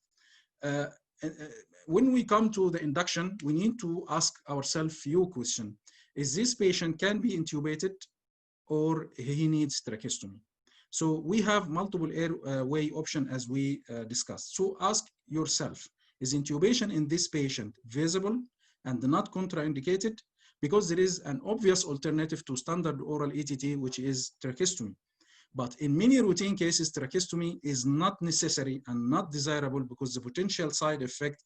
When we come to the induction, we need to ask ourselves few questions. Is this patient can be intubated, or he needs tracheostomy? So we have multiple airway options as we discussed. So ask yourself, is intubation in this patient visible and not contraindicated? because there is an obvious alternative to standard oral ETT, which is tracheostomy. But in many routine cases, tracheostomy is not necessary and not desirable because the potential side effect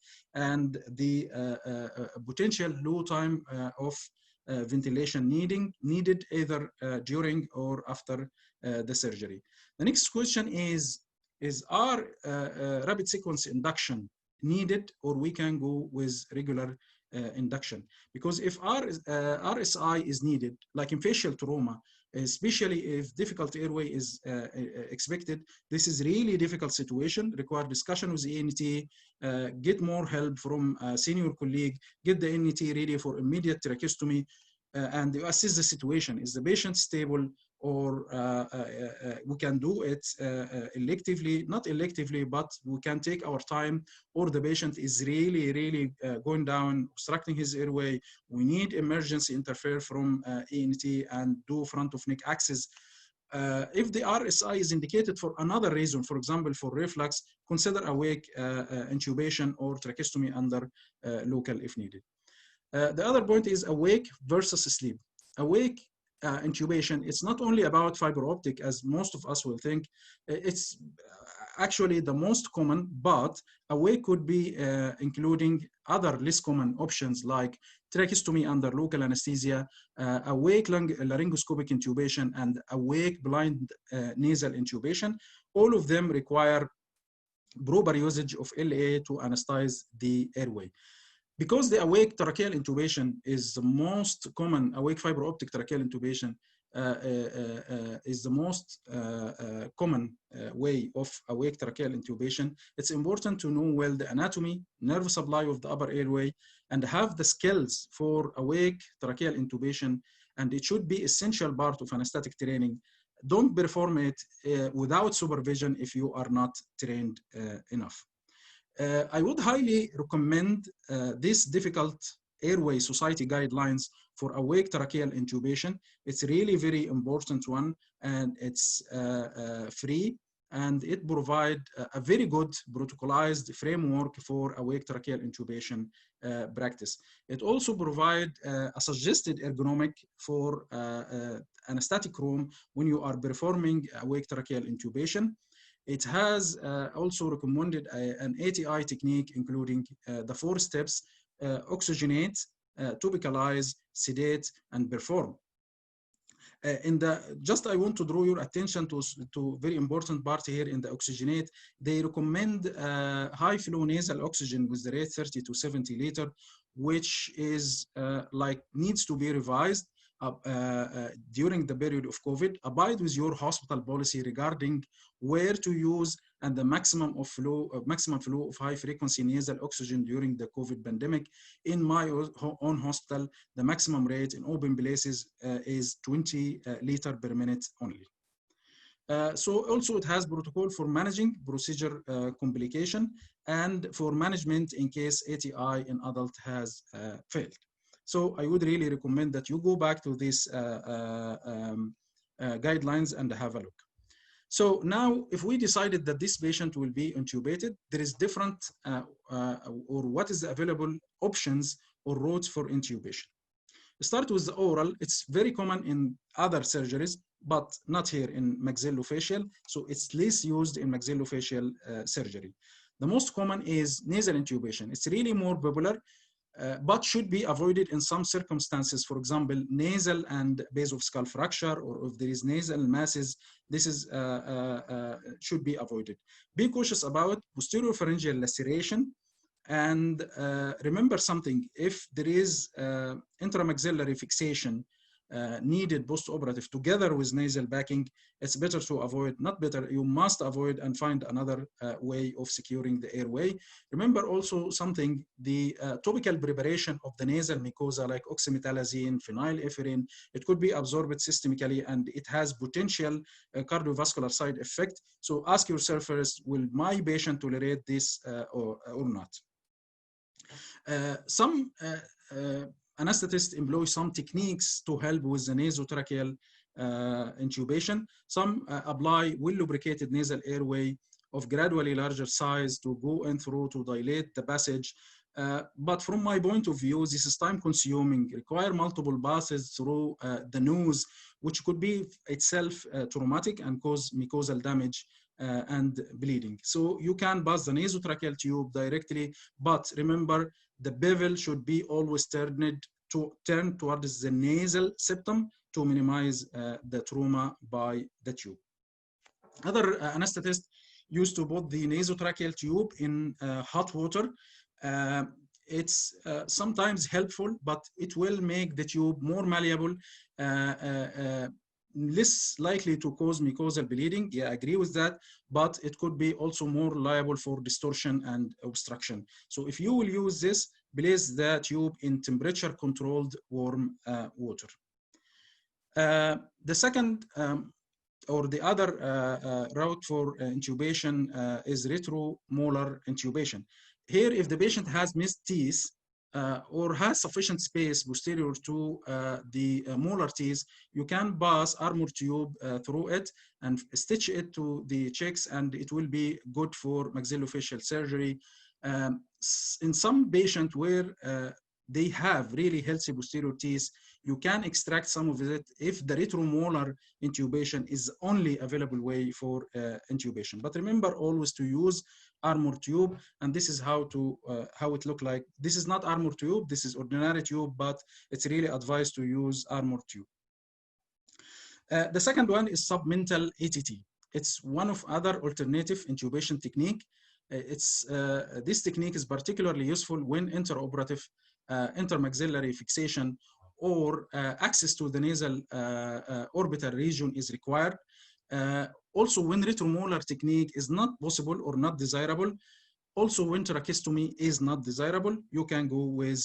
and the potential low time of ventilation needed either during or after the surgery. The next question is are rapid sequence induction needed, or we can go with regular induction? Because if RSI is needed, like in facial trauma, especially if difficult airway is expected, this is really difficult situation, require discussion with the ENT, get more help from a senior colleague, get the NET ready for immediate tracheostomy, and assess the situation. Is the patient stable, or we can do it electively, not electively, but we can take our time, or the patient is really going down, obstructing his airway. We need emergency interfere from ENT and do front of neck access. If the RSI is indicated for another reason, for example, for reflux, consider awake intubation or tracheostomy under local if needed. The other point is awake versus sleep. Awake intubation, it's not only about fiber optic, as most of us will think. It's actually the most common, but awake could be including other less common options like tracheostomy under local anesthesia, awake laryngoscopic intubation, and awake blind nasal intubation. All of them require proper usage of LA to anesthetize the airway. Because the awake tracheal intubation is the most common, awake fiber optic tracheal intubation is the most common way of awake tracheal intubation, it's important to know well the anatomy, nerve supply of the upper airway, and have the skills for awake tracheal intubation, and it should be essential part of anesthetic training. Don't perform it without supervision if you are not trained enough. I would highly recommend this difficult airway society guidelines for awake tracheal intubation. It's really very important one, and it's free, and it provides a very good protocolized framework for awake tracheal intubation practice. It also provides a suggested ergonomic for anesthetic room when you are performing awake tracheal intubation. It has also recommended an ATI technique, including the 4 steps: oxygenate, topicalize, sedate, and perform. I want to draw your attention to very important part here in the oxygenate. They recommend high flow nasal oxygen with the rate 30 to 70 liter, which is needs to be revised during the period of COVID. Abide with your hospital policy regarding where to use and the maximum flow of high frequency nasal oxygen during the COVID pandemic. In my own hospital, the maximum rate in open places is 20 liter per minute only. So also it has protocol for managing procedure complication and for management in case ATI in adult has failed. So I would really recommend that you go back to these guidelines and have a look. So now, if we decided that this patient will be intubated, there is different, or what is the available options or routes for intubation. Start with the oral. It's very common in other surgeries, but not here in maxillofacial. So it's less used in maxillofacial surgery. The most common is nasal intubation. It's really more popular, but should be avoided in some circumstances. For example, nasal and base of skull fracture, or if there is nasal masses, this is should be avoided. Be cautious about posterior pharyngeal laceration, and remember something: if there is intramaxillary fixation needed post-operative together with nasal backing, it's better to avoid, not better, you must avoid and find another way of securing the airway. Remember also something: the topical preparation of the nasal mucosa like oxymetallazine, phenylephrine, it could be absorbed systemically and it has potential cardiovascular side effect. So ask yourself first, will my patient tolerate this or not? Some anesthetists employ some techniques to help with the nasotracheal intubation. Some apply well-lubricated nasal airway of gradually larger size to go in through to dilate the passage. But from my point of view, this is time consuming, require multiple passes through the nose, which could be itself traumatic and cause mucosal damage and bleeding. So you can pass the nasotracheal tube directly, but remember the bevel should be always turned towards the nasal septum to minimize the trauma by the tube. Other anesthetists used to put the nasotracheal tube in hot water. It's sometimes helpful, but it will make the tube more malleable, less likely to cause mucosal bleeding. Yeah, I agree with that, but it could be also more liable for distortion and obstruction. So if you will use this, place the tube in temperature controlled warm water. The second or the other route for intubation is retromolar intubation. Here, if the patient has missed teeth or has sufficient space posterior to the molar teeth, you can pass armor tube through it and stitch it to the cheeks, and it will be good for maxillofacial surgery. In some patients where they have really healthy posterior teeth, you can extract some of it if the retromolar intubation is only available way for intubation. But remember always to use armor tube, and this is how it look like. This is not armor tube, this is ordinary tube, but it's really advised to use armor tube. The second one is submental ATT. It's one of other alternative intubation technique. This technique is particularly useful when intraoperative intermaxillary fixation or access to the nasal orbital region is required. Also, when retromolar technique is not possible or not desirable, also when tracheostomy is not desirable, you can go with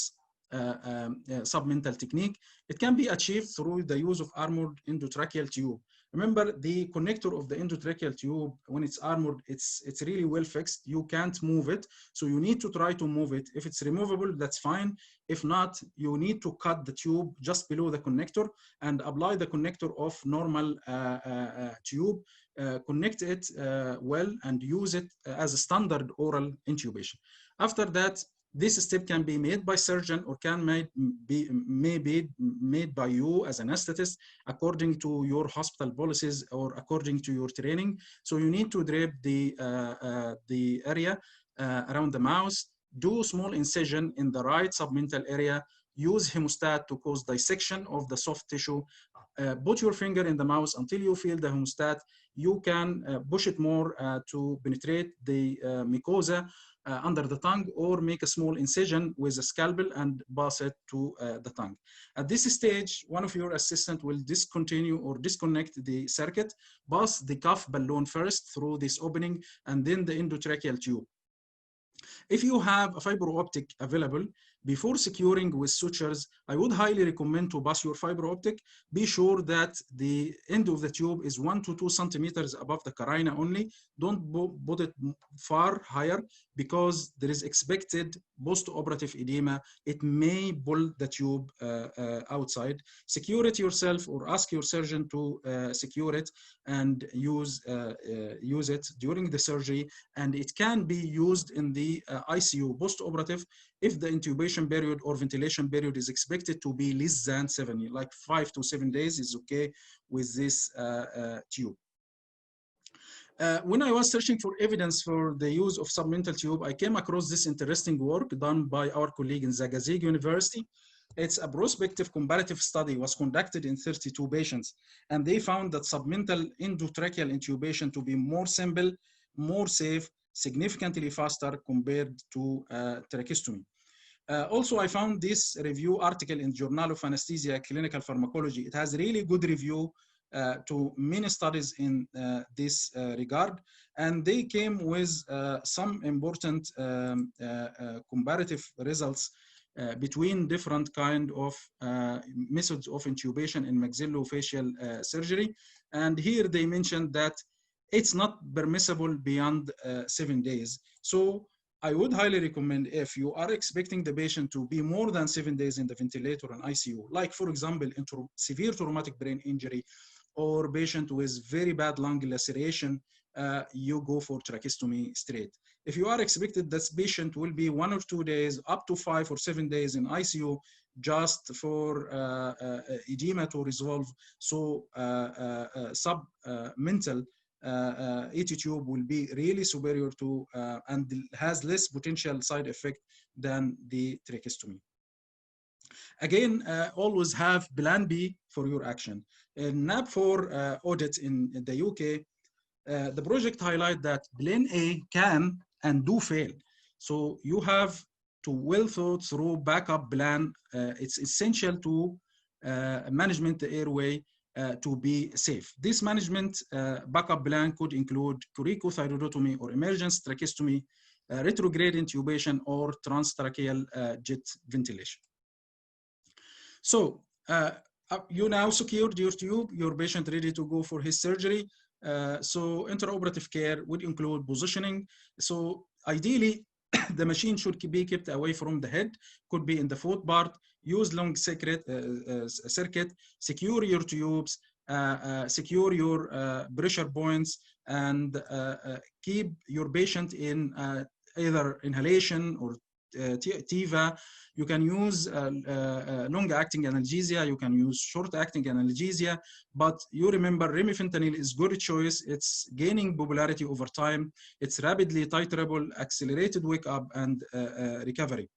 submental technique. It can be achieved through the use of armored endotracheal tube. Remember, the connector of the endotracheal tube, when it's armored, it's really well fixed. You can't move it, so you need to try to move it. If it's removable, that's fine. If not, you need to cut the tube just below the connector and apply the connector of normal tube, connect it well, and use it as a standard oral intubation. After that, this step can be made by surgeon or can be made by you as an anesthetist according to your hospital policies or according to your training. So you need to drape the area around the mouth, do small incision in the right submental area, use hemostat to cause dissection of the soft tissue, put your finger in the mouth until you feel the hemostat. You can push it more to penetrate the mucosa under the tongue, or make a small incision with a scalpel and pass it to the tongue. At this stage, one of your assistants will discontinue or disconnect the circuit, pass the cuff balloon first through this opening, and then the endotracheal tube. If you have a fiber optic available, before securing with sutures, I would highly recommend to pass your fiber optic. Be sure that the end of the tube is 1 to 2 centimeters above the carina only. Don't put it far higher, because there is expected post-operative edema. It may pull the tube outside. Secure it yourself or ask your surgeon to secure it and use it during the surgery. And it can be used in the ICU post-operative if the intubation period or ventilation period is expected to be less than 7, like 5 to 7 days is okay with this tube. When I was searching for evidence for the use of submental tube, I came across this interesting work done by our colleague in Zagazig University. It's a prospective comparative study, was conducted in 32 patients, and they found that submental endotracheal intubation to be more simple, more safe, significantly faster compared to tracheostomy. Also, I found this review article in Journal of Anesthesia Clinical Pharmacology. It has really good review to many studies in this regard, and they came with some important comparative results between different kind of methods of intubation in maxillofacial surgery. And here they mentioned that it's not permissible beyond 7 days. So I would highly recommend, if you are expecting the patient to be more than 7 days in the ventilator and ICU, like for example, severe traumatic brain injury, or patient with very bad lung laceration you go for tracheostomy straight. If you are expected that patient will be 1 or 2 days, up to 5 or 7 days in ICU, just for edema to resolve, so submental ET tube will be really superior to and has less potential side effect than the tracheostomy. Again, always have plan B for your action. In NAB4 audit in the UK, the project highlight that plan A can and do fail. So you have to well thought through backup plan. It's essential to management the airway to be safe. This management backup plan could include corticothyroidotomy or emergency tracheostomy, retrograde intubation, or transtracheal jet ventilation. So you now secured your tube, your patient ready to go for his surgery. So intraoperative care would include positioning. So ideally, the machine should be kept away from the head, could be in the foot part, use long circuit, secure your tubes, secure your pressure points, and keep your patient in either inhalation or TIVA. You can use long-acting analgesia, you can use short-acting analgesia, but you remember remifentanil is good choice. It's gaining popularity over time. It's rapidly titrable, accelerated wake-up, and recovery.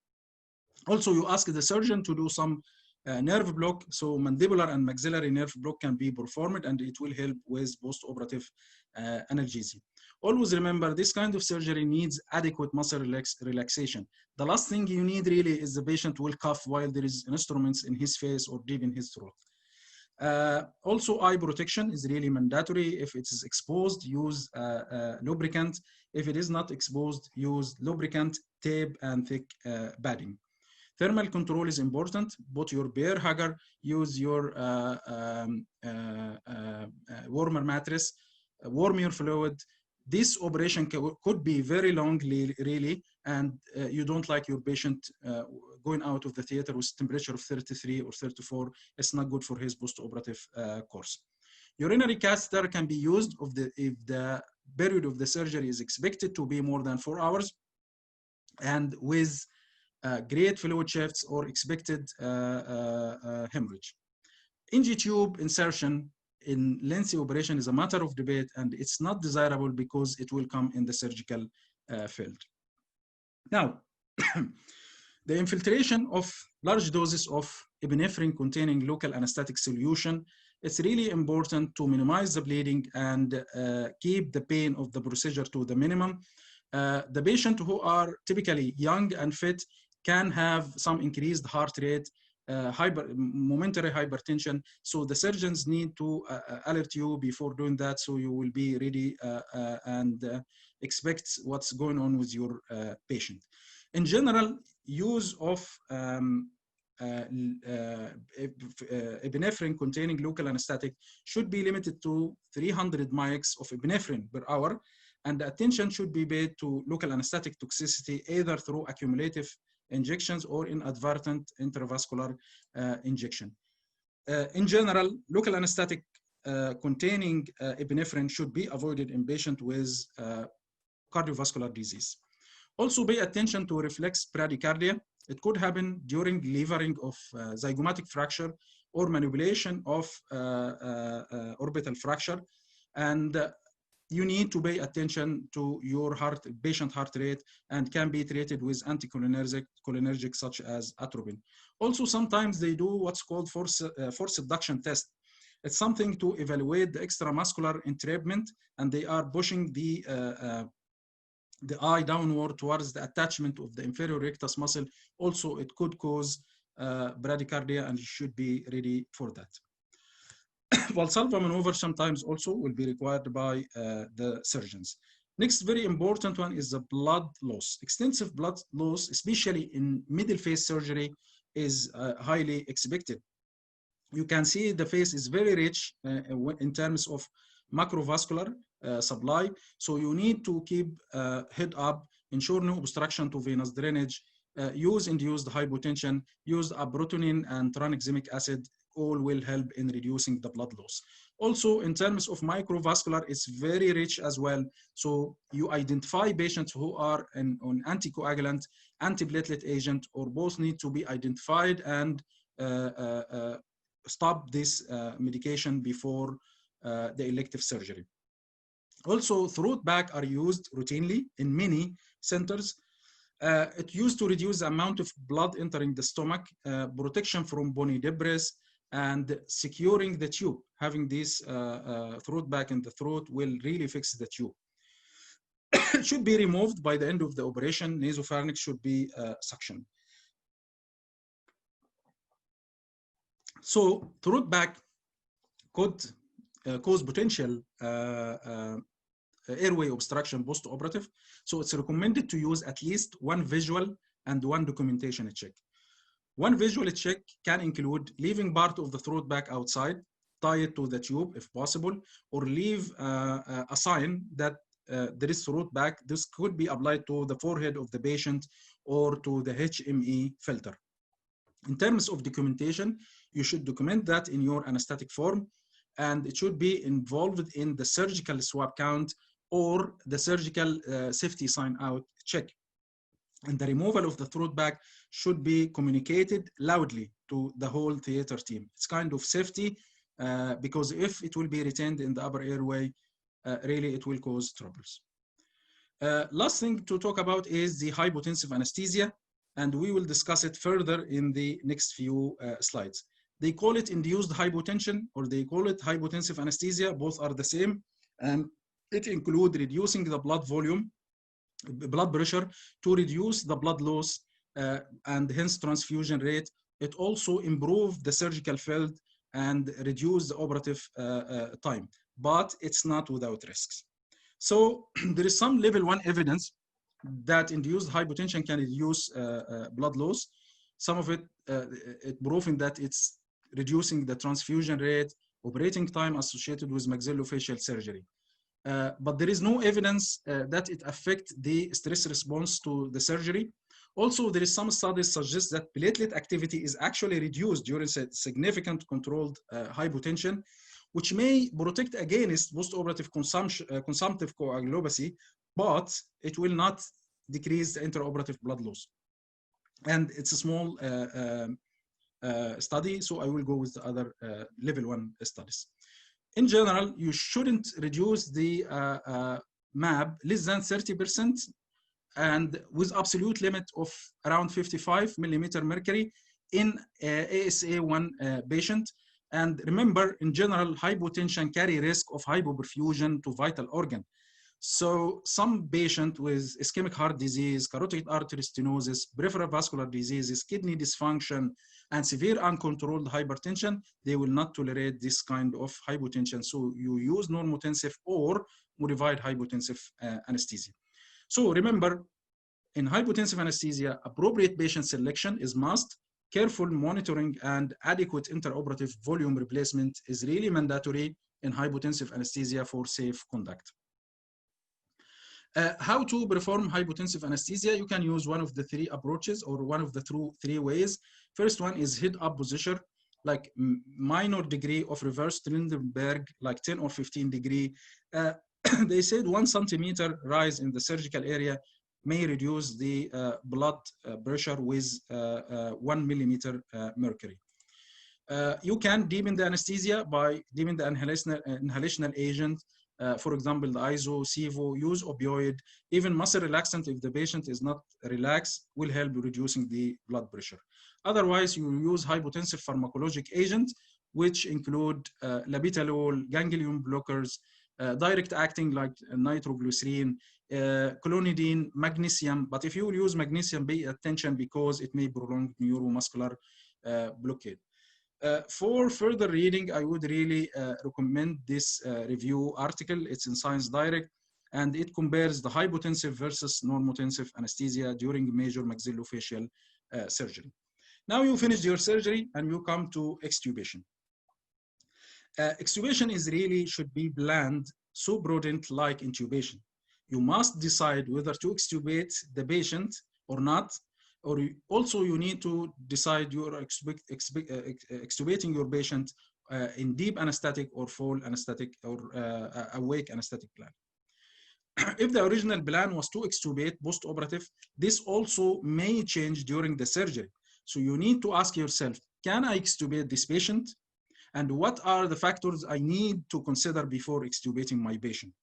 Also, you ask the surgeon to do some nerve block, so mandibular and maxillary nerve block can be performed, and it will help with post-operative analgesia. Always remember, this kind of surgery needs adequate muscle relaxation. The last thing you need really is the patient will cough while there is instruments in his face or deep in his throat. Also, eye protection is really mandatory. If it is exposed, use lubricant. If it is not exposed, use lubricant, tape, and thick padding. Thermal control is important. Put your bear hugger, use your warmer mattress, warm your fluid. This operation could be very long, really, and you don't like your patient going out of the theater with temperature of 33 or 34. It's not good for his post-operative course. Urinary catheter can be used if the period of the surgery is expected to be more than 4 hours, and with great fluid shifts or expected hemorrhage. NG tube insertion in lengthy operation is a matter of debate, and it's not desirable because it will come in the surgical field. Now, the infiltration of large doses of epinephrine containing local anesthetic solution, it's really important to minimize the bleeding and keep the pain of the procedure to the minimum. The patient who are typically young and fit can have some increased heart rate, momentary hypertension. So the surgeons need to alert you before doing that, so you will be ready and expect what's going on with your patient. In general, use of epinephrine containing local anesthetic should be limited to 300 mics of epinephrine per hour, and attention should be paid to local anesthetic toxicity either through accumulative injections or inadvertent intravascular injection. In general, local anesthetic containing epinephrine should be avoided in patients with cardiovascular disease. Also pay attention to reflex bradycardia. It could happen during levering of zygomatic fracture or manipulation of orbital fracture, and you need to pay attention to your patient heart rate, and can be treated with anticholinergic such as atropine. Also, sometimes they do what's called force abduction test. It's something to evaluate the extramuscular entrapment, and they are pushing the eye downward towards the attachment of the inferior rectus muscle. Also, it could cause bradycardia, and you should be ready for that. Valsalva maneuver sometimes also will be required by the surgeons. Next very important one is the blood loss. Extensive blood loss, especially in middle face surgery, is highly expected. You can see the face is very rich in terms of macrovascular supply. So you need to keep head up, ensure no obstruction to venous drainage, use induced hypotension, use abrotonin and tranexamic acid all will help in reducing the blood loss. Also, in terms of microvascular, it's very rich as well. So you identify patients who are on anticoagulant, antiplatelet agent, or both need to be identified and stop this medication before the elective surgery. Also, throat bag are used routinely in many centers. It used to reduce the amount of blood entering the stomach, protection from bony debris, and securing the tube. Having this throat bag in the throat will really fix the tube. It should be removed by the end of the operation. Nasopharynx should be suctioned. So throat bag could cause potential airway obstruction post-operative. So it's recommended to use at least one visual and one documentation check. One visual check can include leaving part of the throat bag outside, tie it to the tube if possible, or leave a sign that there is throat bag. This could be applied to the forehead of the patient or to the HME filter. In terms of documentation, you should document that in your anesthetic form, and it should be involved in the surgical swab count or the surgical safety sign out check. And the removal of the throat bag should be communicated loudly to the whole theater team. It's kind of safety because if it will be retained in the upper airway, really it will cause troubles. Last thing to talk about is the hypotensive anesthesia, and we will discuss it further in the next few slides. They call it induced hypotension, or they call it hypotensive anesthesia. Both are the same, and it includes reducing the blood volume, blood pressure, to reduce the blood loss and hence transfusion rate. It also improves the surgical field and reduce the operative time, but it's not without risks. So there is some level 1 evidence that induced hypotension can reduce blood loss. Some of it, proving that it's reducing the transfusion rate, operating time associated with maxillofacial surgery. But there is no evidence that it affects the stress response to the surgery. Also, there is some studies suggest that platelet activity is actually reduced during significant controlled hypotension, which may protect against post-operative consumptive coagulopathy, but it will not decrease the intraoperative blood loss. And it's a small study, so I will go with the other level 1 studies. In general, you shouldn't reduce the MAB less than 30%, and with absolute limit of around 55 millimeter mercury in ASA1 patient. And remember, in general, hypotension carry risk of hypoperfusion to vital organ. So some patient with ischemic heart disease, carotid artery stenosis, peripheral vascular diseases, kidney dysfunction, and severe uncontrolled hypertension, they will not tolerate this kind of hypotension. So you use normotensive or modified hypotensive anesthesia. So remember, in hypotensive anesthesia, appropriate patient selection is must. Careful monitoring and adequate intraoperative volume replacement is really mandatory in hypotensive anesthesia for safe conduct. How to perform hypotensive anesthesia? You can use one of the 3 approaches or one of the 3 ways. First one is head-up position, like minor degree of reverse Trendelenburg, like 10 or 15 degree. They said 1 centimeter rise in the surgical area may reduce the blood pressure with 1 millimeter mercury. You can deepen the anesthesia by deepening the inhalational agent. For example, the ISO, SIVO, use opioid, even muscle relaxant if the patient is not relaxed will help reducing the blood pressure. Otherwise, you use hypotensive pharmacologic agents, which include labetalol, ganglion blockers, direct acting like nitroglycerin, clonidine, magnesium. But if you will use magnesium, pay attention because it may prolong neuromuscular blockade. For further reading, I would really recommend this review article. It's in Science Direct, and it compares the hypotensive versus normotensive anesthesia during major maxillofacial surgery. Now you finished your surgery and you come to extubation. Extubation is really should be planned so prudent like intubation. You must decide whether to extubate the patient or not, also you need to decide you are extubating your patient in deep anesthetic or full anesthetic or awake anesthetic plan. If the original plan was to extubate post-operative, this also may change during the surgery. So you need to ask yourself, can I extubate this patient? And what are the factors I need to consider before extubating my patient?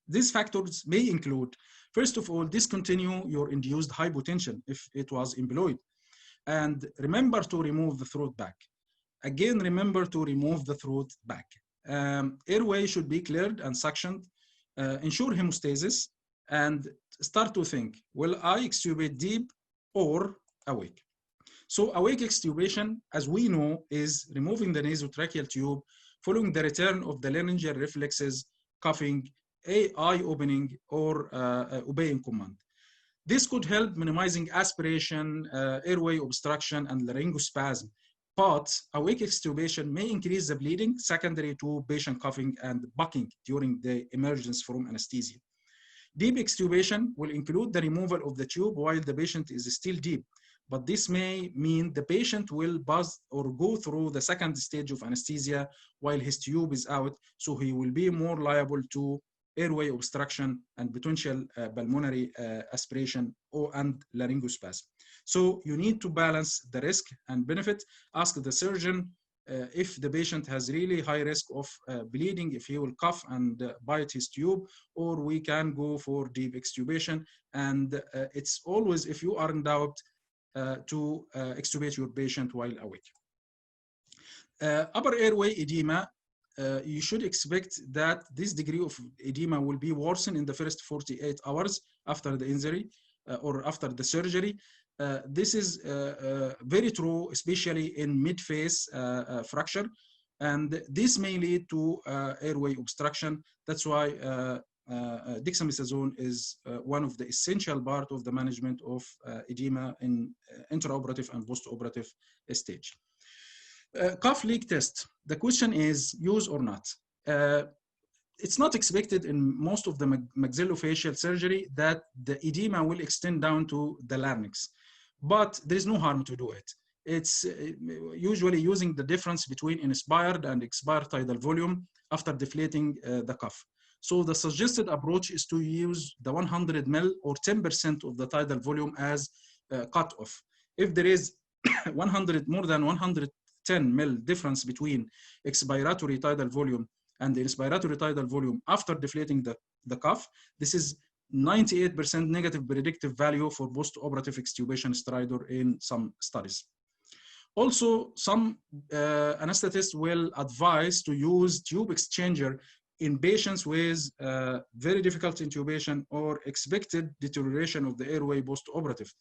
These factors may include, first of all, discontinue your induced hypotension if it was employed. And remember to remove the throat back. Again, remember to remove the throat back. Airway should be cleared and suctioned. Ensure hemostasis and start to think, will I extubate deep or awake? So awake extubation, as we know, is removing the nasotracheal tube following the return of the laryngeal reflexes, coughing, eye opening, or obeying command. This could help minimizing aspiration, airway obstruction, and laryngospasm. But awake extubation may increase the bleeding secondary to patient coughing and bucking during the emergence from anesthesia. Deep extubation will include the removal of the tube while the patient is still deep, but this may mean the patient will buzz or go through the second stage of anesthesia while his tube is out, so he will be more liable to airway obstruction and potential pulmonary aspiration and laryngospasm. So you need to balance the risk and benefit. Ask the surgeon if the patient has really high risk of bleeding, if he will cough and bite his tube, or we can go for deep extubation. And it's always, if you are in doubt, to extubate your patient while awake. Upper airway edema, you should expect that this degree of edema will be worsened in the first 48 hours after the injury or after the surgery. This is very true, especially in mid-phase fracture, and this may lead to airway obstruction. That's why dexamethasone is one of the essential part of the management of edema in intraoperative and postoperative stage. Cough leak test. The question is, use or not? It's not expected in most of the maxillofacial surgery that the edema will extend down to the larynx, but there is no harm to do it. It's usually using the difference between inspired and expired tidal volume after deflating the cough. So the suggested approach is to use the 100 ml or 10% of the tidal volume as cutoff. If there is more than 110 ml difference between expiratory tidal volume and the inspiratory tidal volume after deflating the cough, this is 98% negative predictive value for post-operative extubation stridor in some studies. Also, some anesthetists will advise to use tube exchanger in patients with very difficult intubation or expected deterioration of the airway post-operative.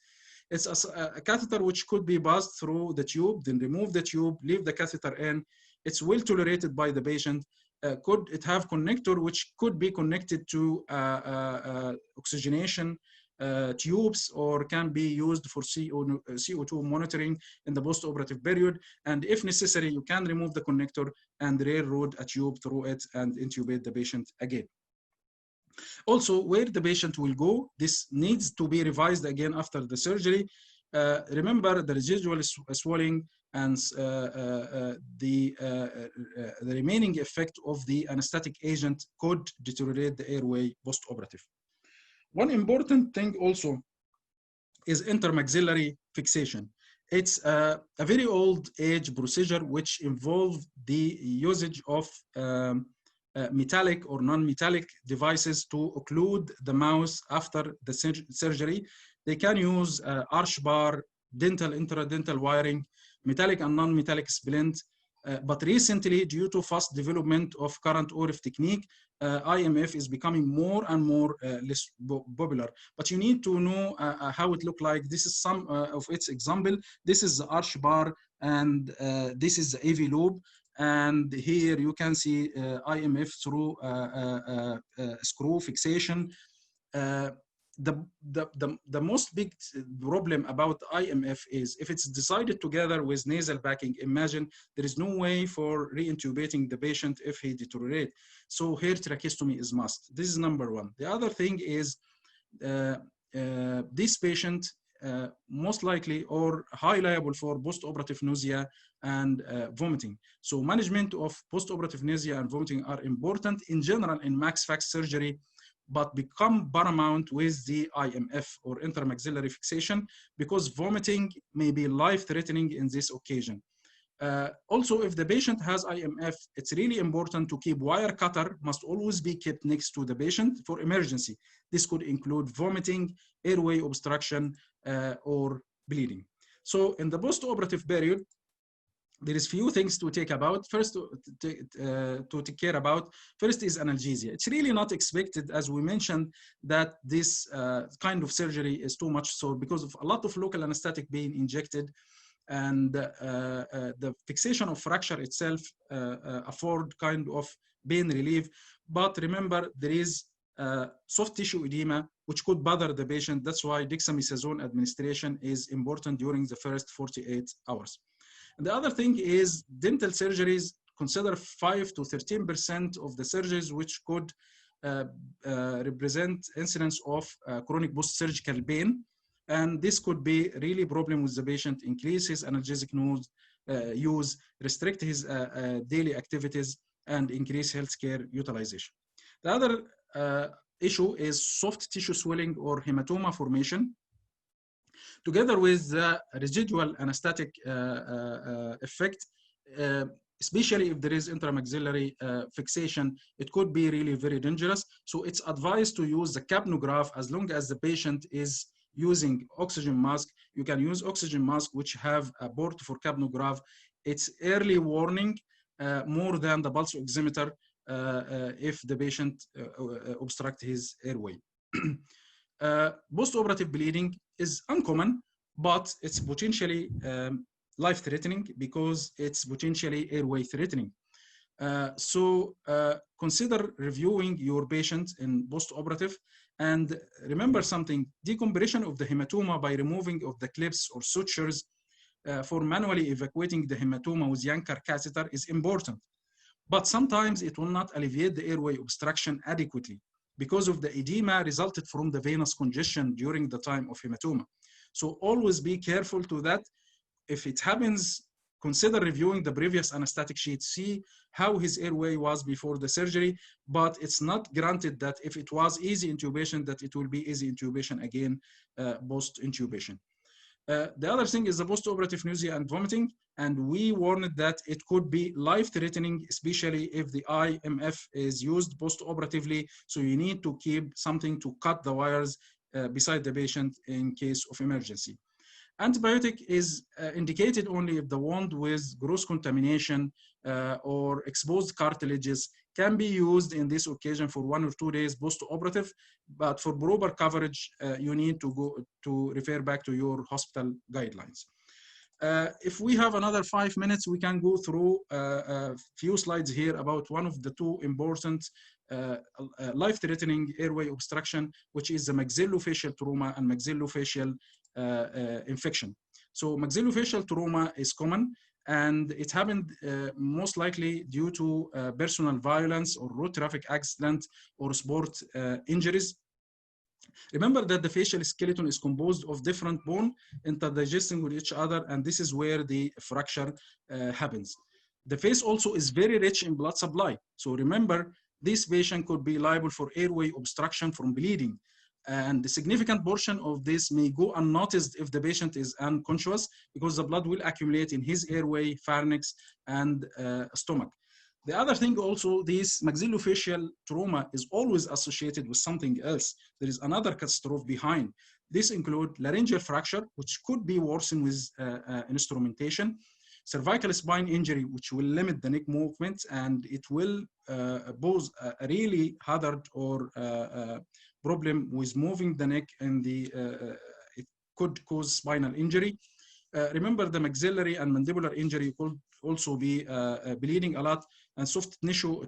It's a catheter which could be passed through the tube, then remove the tube, leave the catheter in. It's well tolerated by the patient. Could it have connector which could be connected to oxygenation tubes, or can be used for CO2 monitoring in the post-operative period. And if necessary, you can remove the connector and railroad a tube through it and intubate the patient again. Also, where the patient will go, this needs to be revised again after the surgery. Remember the residual swelling and the remaining effect of the anesthetic agent could deteriorate the airway post-operative. One important thing also is intermaxillary fixation. It's a very old age procedure which involves the usage of metallic or non-metallic devices to occlude the mouth after the surgery. They can use arch bar, dental, intradental wiring, metallic and non-metallic splint. But recently, due to fast development of current ORIF technique, IMF is becoming more and more less popular. But you need to know how it looks like. This is some of its example. This is the arch bar, and this is the AV loop. And here you can see IMF through screw fixation. The most big problem about IMF is if it's decided together with nasal backing. Imagine there is no way for reintubating the patient if he deteriorates. So here tracheostomy is must. This is number one. The other thing is this patient most likely or high liable for post-operative nausea and vomiting. So management of post-operative nausea and vomiting are important in general in max fax surgery, but become paramount with the IMF or intramaxillary fixation, because vomiting may be life-threatening in this occasion. Also, if the patient has IMF, it's really important to keep wire cutter, must always be kept next to the patient for emergency. This could include vomiting, airway obstruction, or bleeding. So in the post-operative period, there is few things to take about. First, to take care about. First is analgesia. It's really not expected, as we mentioned, that this kind of surgery is too much. So because of a lot of local anesthetic being injected, and the fixation of fracture itself afford kind of pain relief. But remember, there is soft tissue edema, which could bother the patient. That's why dexamethasone administration is important during the first 48 hours. And the other thing is dental surgeries consider 5 to 13% of the surgeries which could represent incidence of chronic post-surgical pain. And this could be really a problem with the patient, increase his analgesic use, restrict his daily activities, and increase healthcare utilization. The other issue is soft tissue swelling or hematoma formation. Together with the residual anesthetic effect, especially if there is intramaxillary fixation, it could be really very dangerous. So it's advised to use the capnograph as long as the patient is using oxygen mask. You can use oxygen mask which have a port for capnograph. It's early warning more than the pulse oximeter if the patient obstruct his airway. Post-operative bleeding is uncommon, but it's potentially life-threatening because it's potentially airway-threatening. So consider reviewing your patient in post-operative, and remember something: decompression of the hematoma by removing of the clips or sutures for manually evacuating the hematoma with Yanker catheter is important. But sometimes it will not alleviate the airway obstruction adequately because of the edema resulted from the venous congestion during the time of hematoma. So always be careful to that. If it happens, consider reviewing the previous anesthetic sheet, see how his airway was before the surgery, but it's not granted that if it was easy intubation, that it will be easy intubation again post-intubation. The other thing is the post-operative nausea and vomiting, and we warned that it could be life-threatening, especially if the IMF is used post-operatively, so you need to keep something to cut the wires beside the patient in case of emergency. Antibiotic is indicated only if the wound with gross contamination or exposed cartilages can be used in this occasion for 1 or 2 days post-operative, but for proper coverage, you need to go to refer back to your hospital guidelines. If we have another 5 minutes, we can go through a few slides here about one of the two important life-threatening airway obstruction, which is the maxillofacial trauma and maxillofacial infection. So maxillofacial trauma is common, and it happened most likely due to personal violence or road traffic accident or sport injuries. Remember that the facial skeleton is composed of different bone interdigesting with each other, and this is where the fracture happens. The face also is very rich in blood supply. So remember, this patient could be liable for airway obstruction from bleeding. And the significant portion of this may go unnoticed if the patient is unconscious, because the blood will accumulate in his airway, pharynx, and stomach. The other thing also, this maxillofacial trauma is always associated with something else. There is another catastrophe behind. This includes laryngeal fracture, which could be worsened with instrumentation, cervical spine injury, which will limit the neck movement, and it will pose a really hazard or problem with moving the neck, and it could cause spinal injury. Remember, the maxillary and mandibular injury could also be bleeding a lot, and soft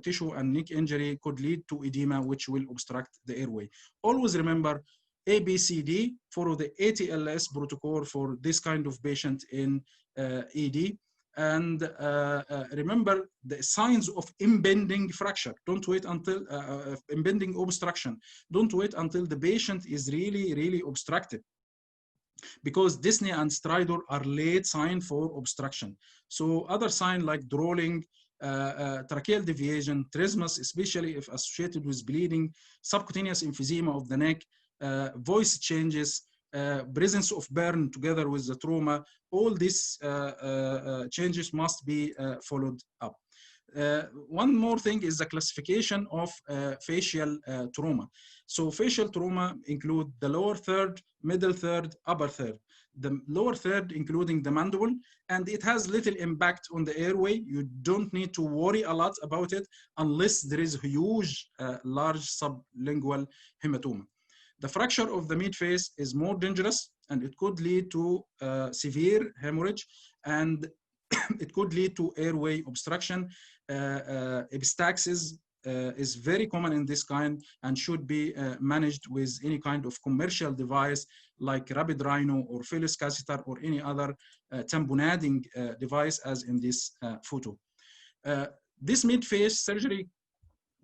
tissue and neck injury could lead to edema, which will obstruct the airway. Always remember ABCD, follow the ATLS protocol for this kind of patient in ED. And remember the signs of impending fracture. Don't wait until impending obstruction. Don't wait until the patient is really, really obstructed. because dyspnea and stridor are late sign for obstruction. So other sign like drooling, tracheal deviation, trismus, especially if associated with bleeding, subcutaneous emphysema of the neck, voice changes, presence of burn together with the trauma, all these changes must be followed up. One more thing is the classification of facial trauma. So facial trauma include the lower third, middle third, upper third. The lower third including the mandible, and it has little impact on the airway. You don't need to worry a lot about it unless there is huge, large sublingual hematoma. The fracture of the midface is more dangerous, and it could lead to severe hemorrhage, and it could lead to airway obstruction. Epistaxis is very common in this kind and should be managed with any kind of commercial device like rapid rhino or Phyllis catheter or any other tamponading device as in this photo. This midface surgery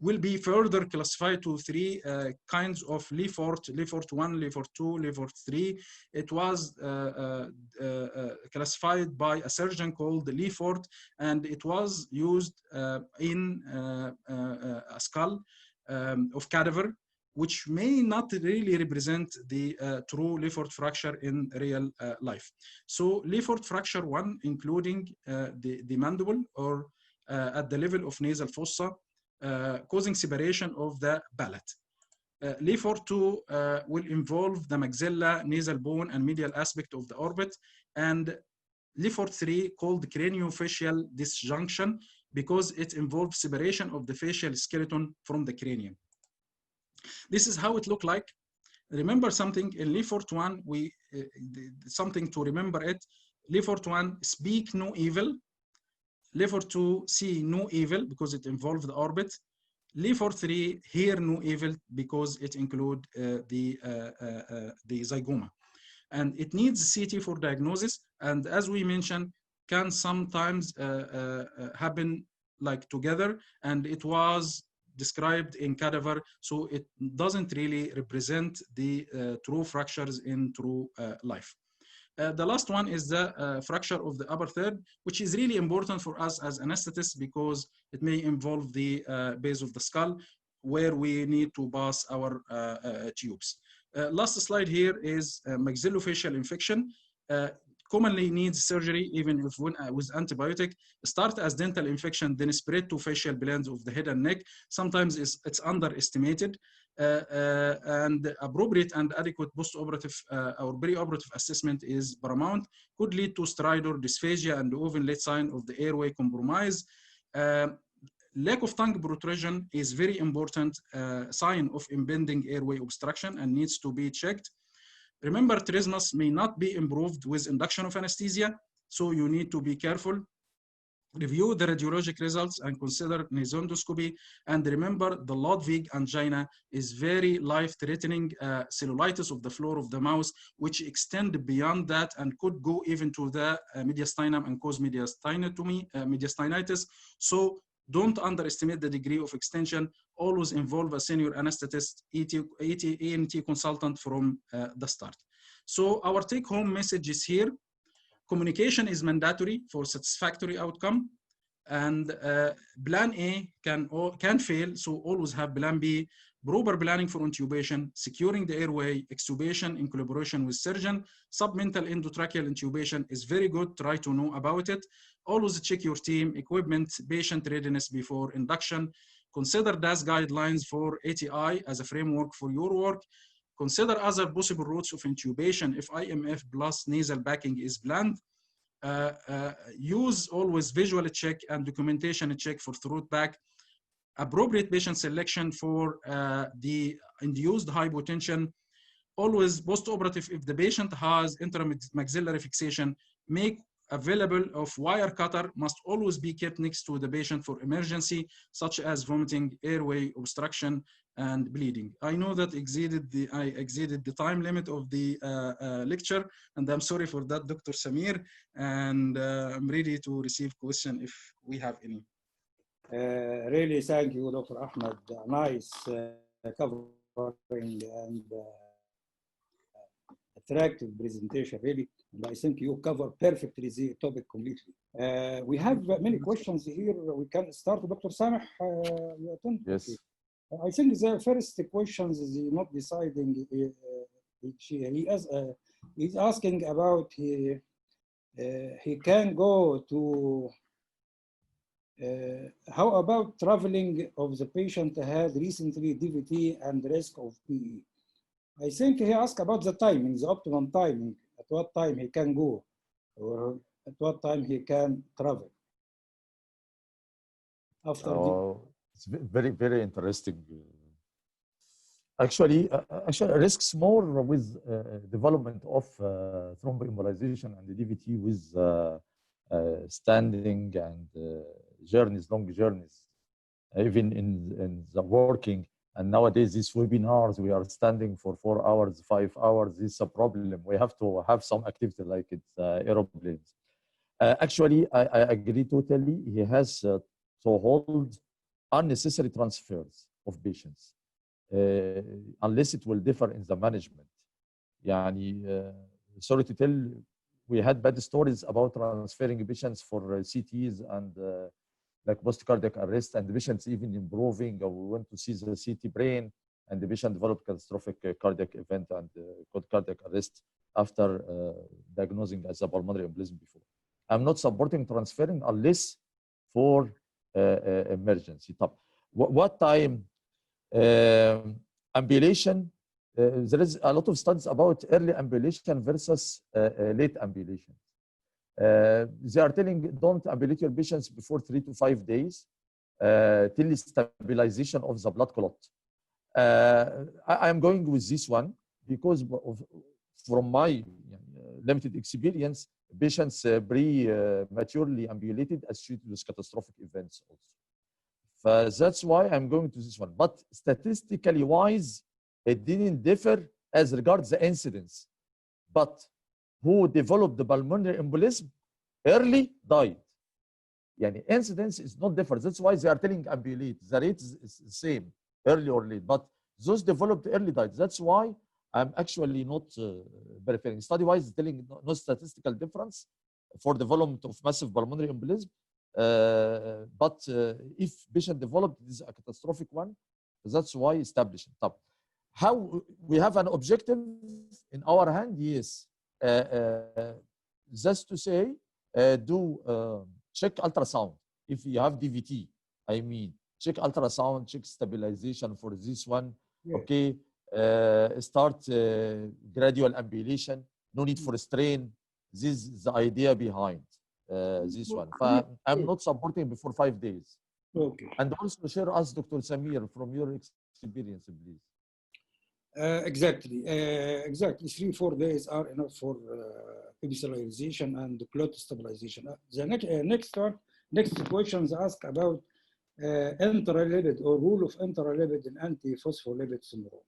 will be further classified to three kinds of Lefort 1, Lefort 2, Lefort 3. It was classified by a surgeon called Lefort, and it was used in a skull of cadaver, which may not really represent the true Lefort fracture in real life. So Lefort fracture 1, including the mandible or at the level of nasal fossa, causing separation of the palate. Lefort 2 will involve the maxilla, nasal bone, and medial aspect of the orbit, and Lefort 3 called craniofacial disjunction because it involves separation of the facial skeleton from the cranium. This is how it looked like. Remember something in Lefort 1, something to remember it. Lefort 1, speak no evil. Lefort 2, see no evil because it involved the orbit. Lefort 3, hear no evil because it include the zygoma. And it needs CT for diagnosis. And as we mentioned, can sometimes happen like together. And it was described in cadaver, so it doesn't really represent the true fractures in true life. The last one is the fracture of the upper third, which is really important for us as anesthetists because it may involve the base of the skull where we need to pass our tubes. Last slide here is maxillofacial infection. Commonly needs surgery even if with antibiotic. Start as dental infection, then spread to facial glands of the head and neck. Sometimes it's underestimated. And appropriate and adequate post-operative or preoperative assessment is paramount. Could lead to stridor, dysphagia, and even late sign of the airway compromise. Lack of tongue protrusion is very important sign of impending airway obstruction and needs to be checked. Remember, trismus may not be improved with induction of anesthesia, so you need to be careful. Review the radiologic results and consider nasondoscopy. And remember, the Ludwig angina is very life-threatening cellulitis of the floor of the mouth, which extend beyond that and could go even to the mediastinum and cause mediastinitis. So don't underestimate the degree of extension. Always involve a senior anesthetist, ENT consultant from the start. So our take-home message is here. Communication is mandatory for satisfactory outcome, and plan A can fail, so always have plan B. Proper planning for intubation, securing the airway, extubation in collaboration with surgeon. Submental endotracheal intubation is very good, try to know about it. Always check your team, equipment, patient readiness before induction. Consider DAS guidelines for ATI as a framework for your work. Consider other possible routes of intubation if IMF plus nasal backing is planned. Use always visual check and documentation check for throat back. Appropriate patient selection for the induced hypotension. Always post-operative, if the patient has intramaxillary fixation, make available of wire cutter must always be kept next to the patient for emergency, such as vomiting, airway obstruction, and bleeding. I know that I exceeded the time limit of the lecture, and I'm sorry for that, Dr. Samir, and I'm ready to receive questions if we have any. Really, thank you, Dr. Ahmed. Nice covering, and attractive presentation, really. And I think you cover perfectly the topic completely. We have many questions here. We can start, Dr. Sameh. You attend? Yes. Okay. I think the first question is not deciding. He's asking about he can go to. How about traveling of the patient had recently DVT and risk of PE? I think he asked about the timing, the optimum timing, at what time he can go, or at what time he can travel. After it's very, very interesting. Actually, risks more with development of thromboembolization and the DVT with standing and journeys, long journeys, even in the working. And nowadays, these webinars, we are standing for 4 hours, 5 hours. This is a problem. We have to have some activity like it's aeroplanes. Actually, I agree totally. He has to hold unnecessary transfers of patients, unless it will differ in the management. Yani, sorry to tell, we had bad stories about transferring patients for CTs and like post-cardiac arrest, and the patients even improving. We went to see the CT brain, and the patient developed catastrophic cardiac event and cardiac arrest after diagnosing as a pulmonary embolism before. I'm not supporting transferring unless for emergency. What time? Ambulation. There is a lot of studies about early ambulation versus late ambulation. They are telling don't ambulate your patients before 3 to 5 days till stabilization of the blood clot. I am going with this one because from my limited experience, patients prematurely ambulated associated with catastrophic events also. That's why I'm going to this one. But statistically wise, it didn't differ as regards the incidence. But who developed the pulmonary embolism early died. Yani incidence is not different. That's why they are telling ambulate. The rate is the same, early or late. But those developed early died. That's why I'm actually not preferring. Study-wise, telling no statistical difference for development of massive pulmonary embolism. But if patient developed, this is a catastrophic one. That's why establishing. How we have an objective in our hand? Yes. Just to say, do check ultrasound. If you have DVT, I mean, check ultrasound, check stabilization for this one. Yeah. Okay. Start gradual ambulation. No need for strain. This is the idea behind this one. I'm not supporting before 5 days. Okay. And also share us, Dr. Samir, from your experience, please. Exactly. 3-4 days are enough for epithelialization and clot stabilization. The next questions ask about intralipid or rule of intralipid in antiphospholipid syndrome.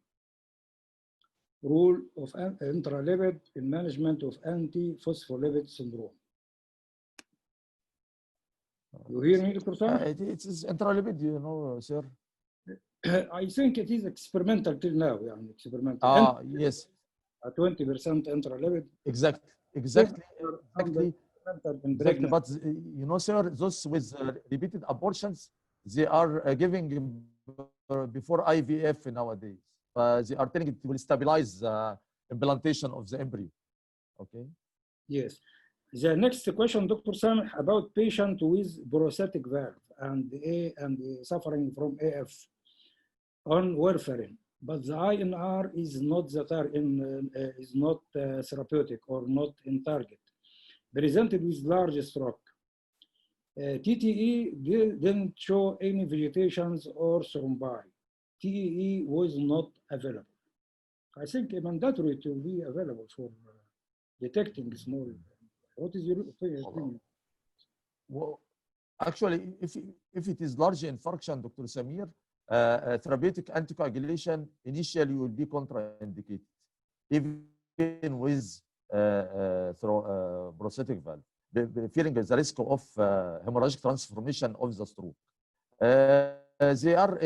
Rule of intralipid in management of antiphospholipid syndrome. You hear me, Dr. Sam? It is intralipid, you know, sir. I think it is experimental till now. يعني experimental. Yes. 20% intralipid. Exactly. But you know, sir, those with repeated abortions, they are giving before IVF nowadays. They are telling it will stabilize implantation of the embryo. Okay. Yes. The next question, Dr. Sam, about patient with prosthetic valve and suffering from AF on warfarin, but the INR is not therapeutic or not in target. Presented with large stroke. TTE didn't show any vegetations or thrombi. TEE was not available. I think mandatory to be available for detecting small. What is your opinion? Well, actually, if it is large infarction, Dr. Samir, therapeutic anticoagulation initially will be contraindicated, even with prosthetic valve, fearing the risk of hemorrhagic transformation of the stroke. They are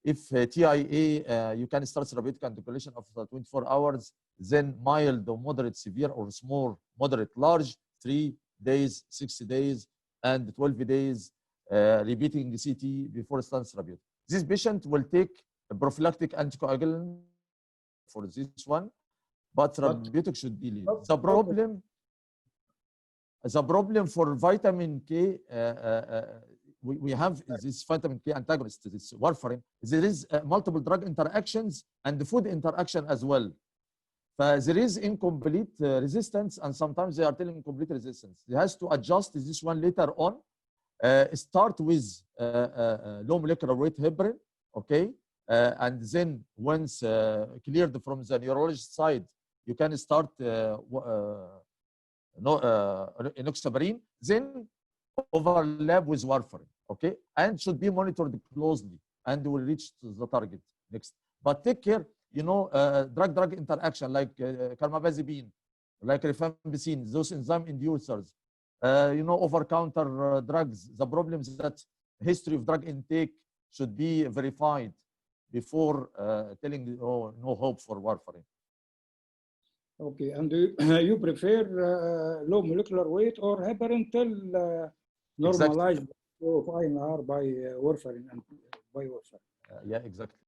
If TIA, you can start therapeutic anticoagulation after 24 hours, then mild or moderate severe or small, moderate, large, 3 days, 60 days, and 12 days, repeating CT before start therapeutic. This patient will take a prophylactic anticoagulant for this one, but therapeutic should be lead. The problem for vitamin K, we have this vitamin K antagonist, this warfarin. There is multiple drug interactions and the food interaction as well. There is incomplete resistance, and sometimes they are telling incomplete resistance. They has to adjust this one later on. Start with low molecular weight heparin, okay? And then once cleared from the neurologist side, you can start enoxaparin, then overlap with warfarin, okay? And should be monitored closely and will reach the target next. But take care, you know, drug-drug interaction like carbamazepine, like rifampicin, those enzyme inducers, you know, over-counter drugs. The problem is that history of drug intake should be verified before telling no hope for warfarin. Okay, and you prefer low molecular weight or heparin till normalized of INR by warfarin and by warfarin? Yeah, exactly.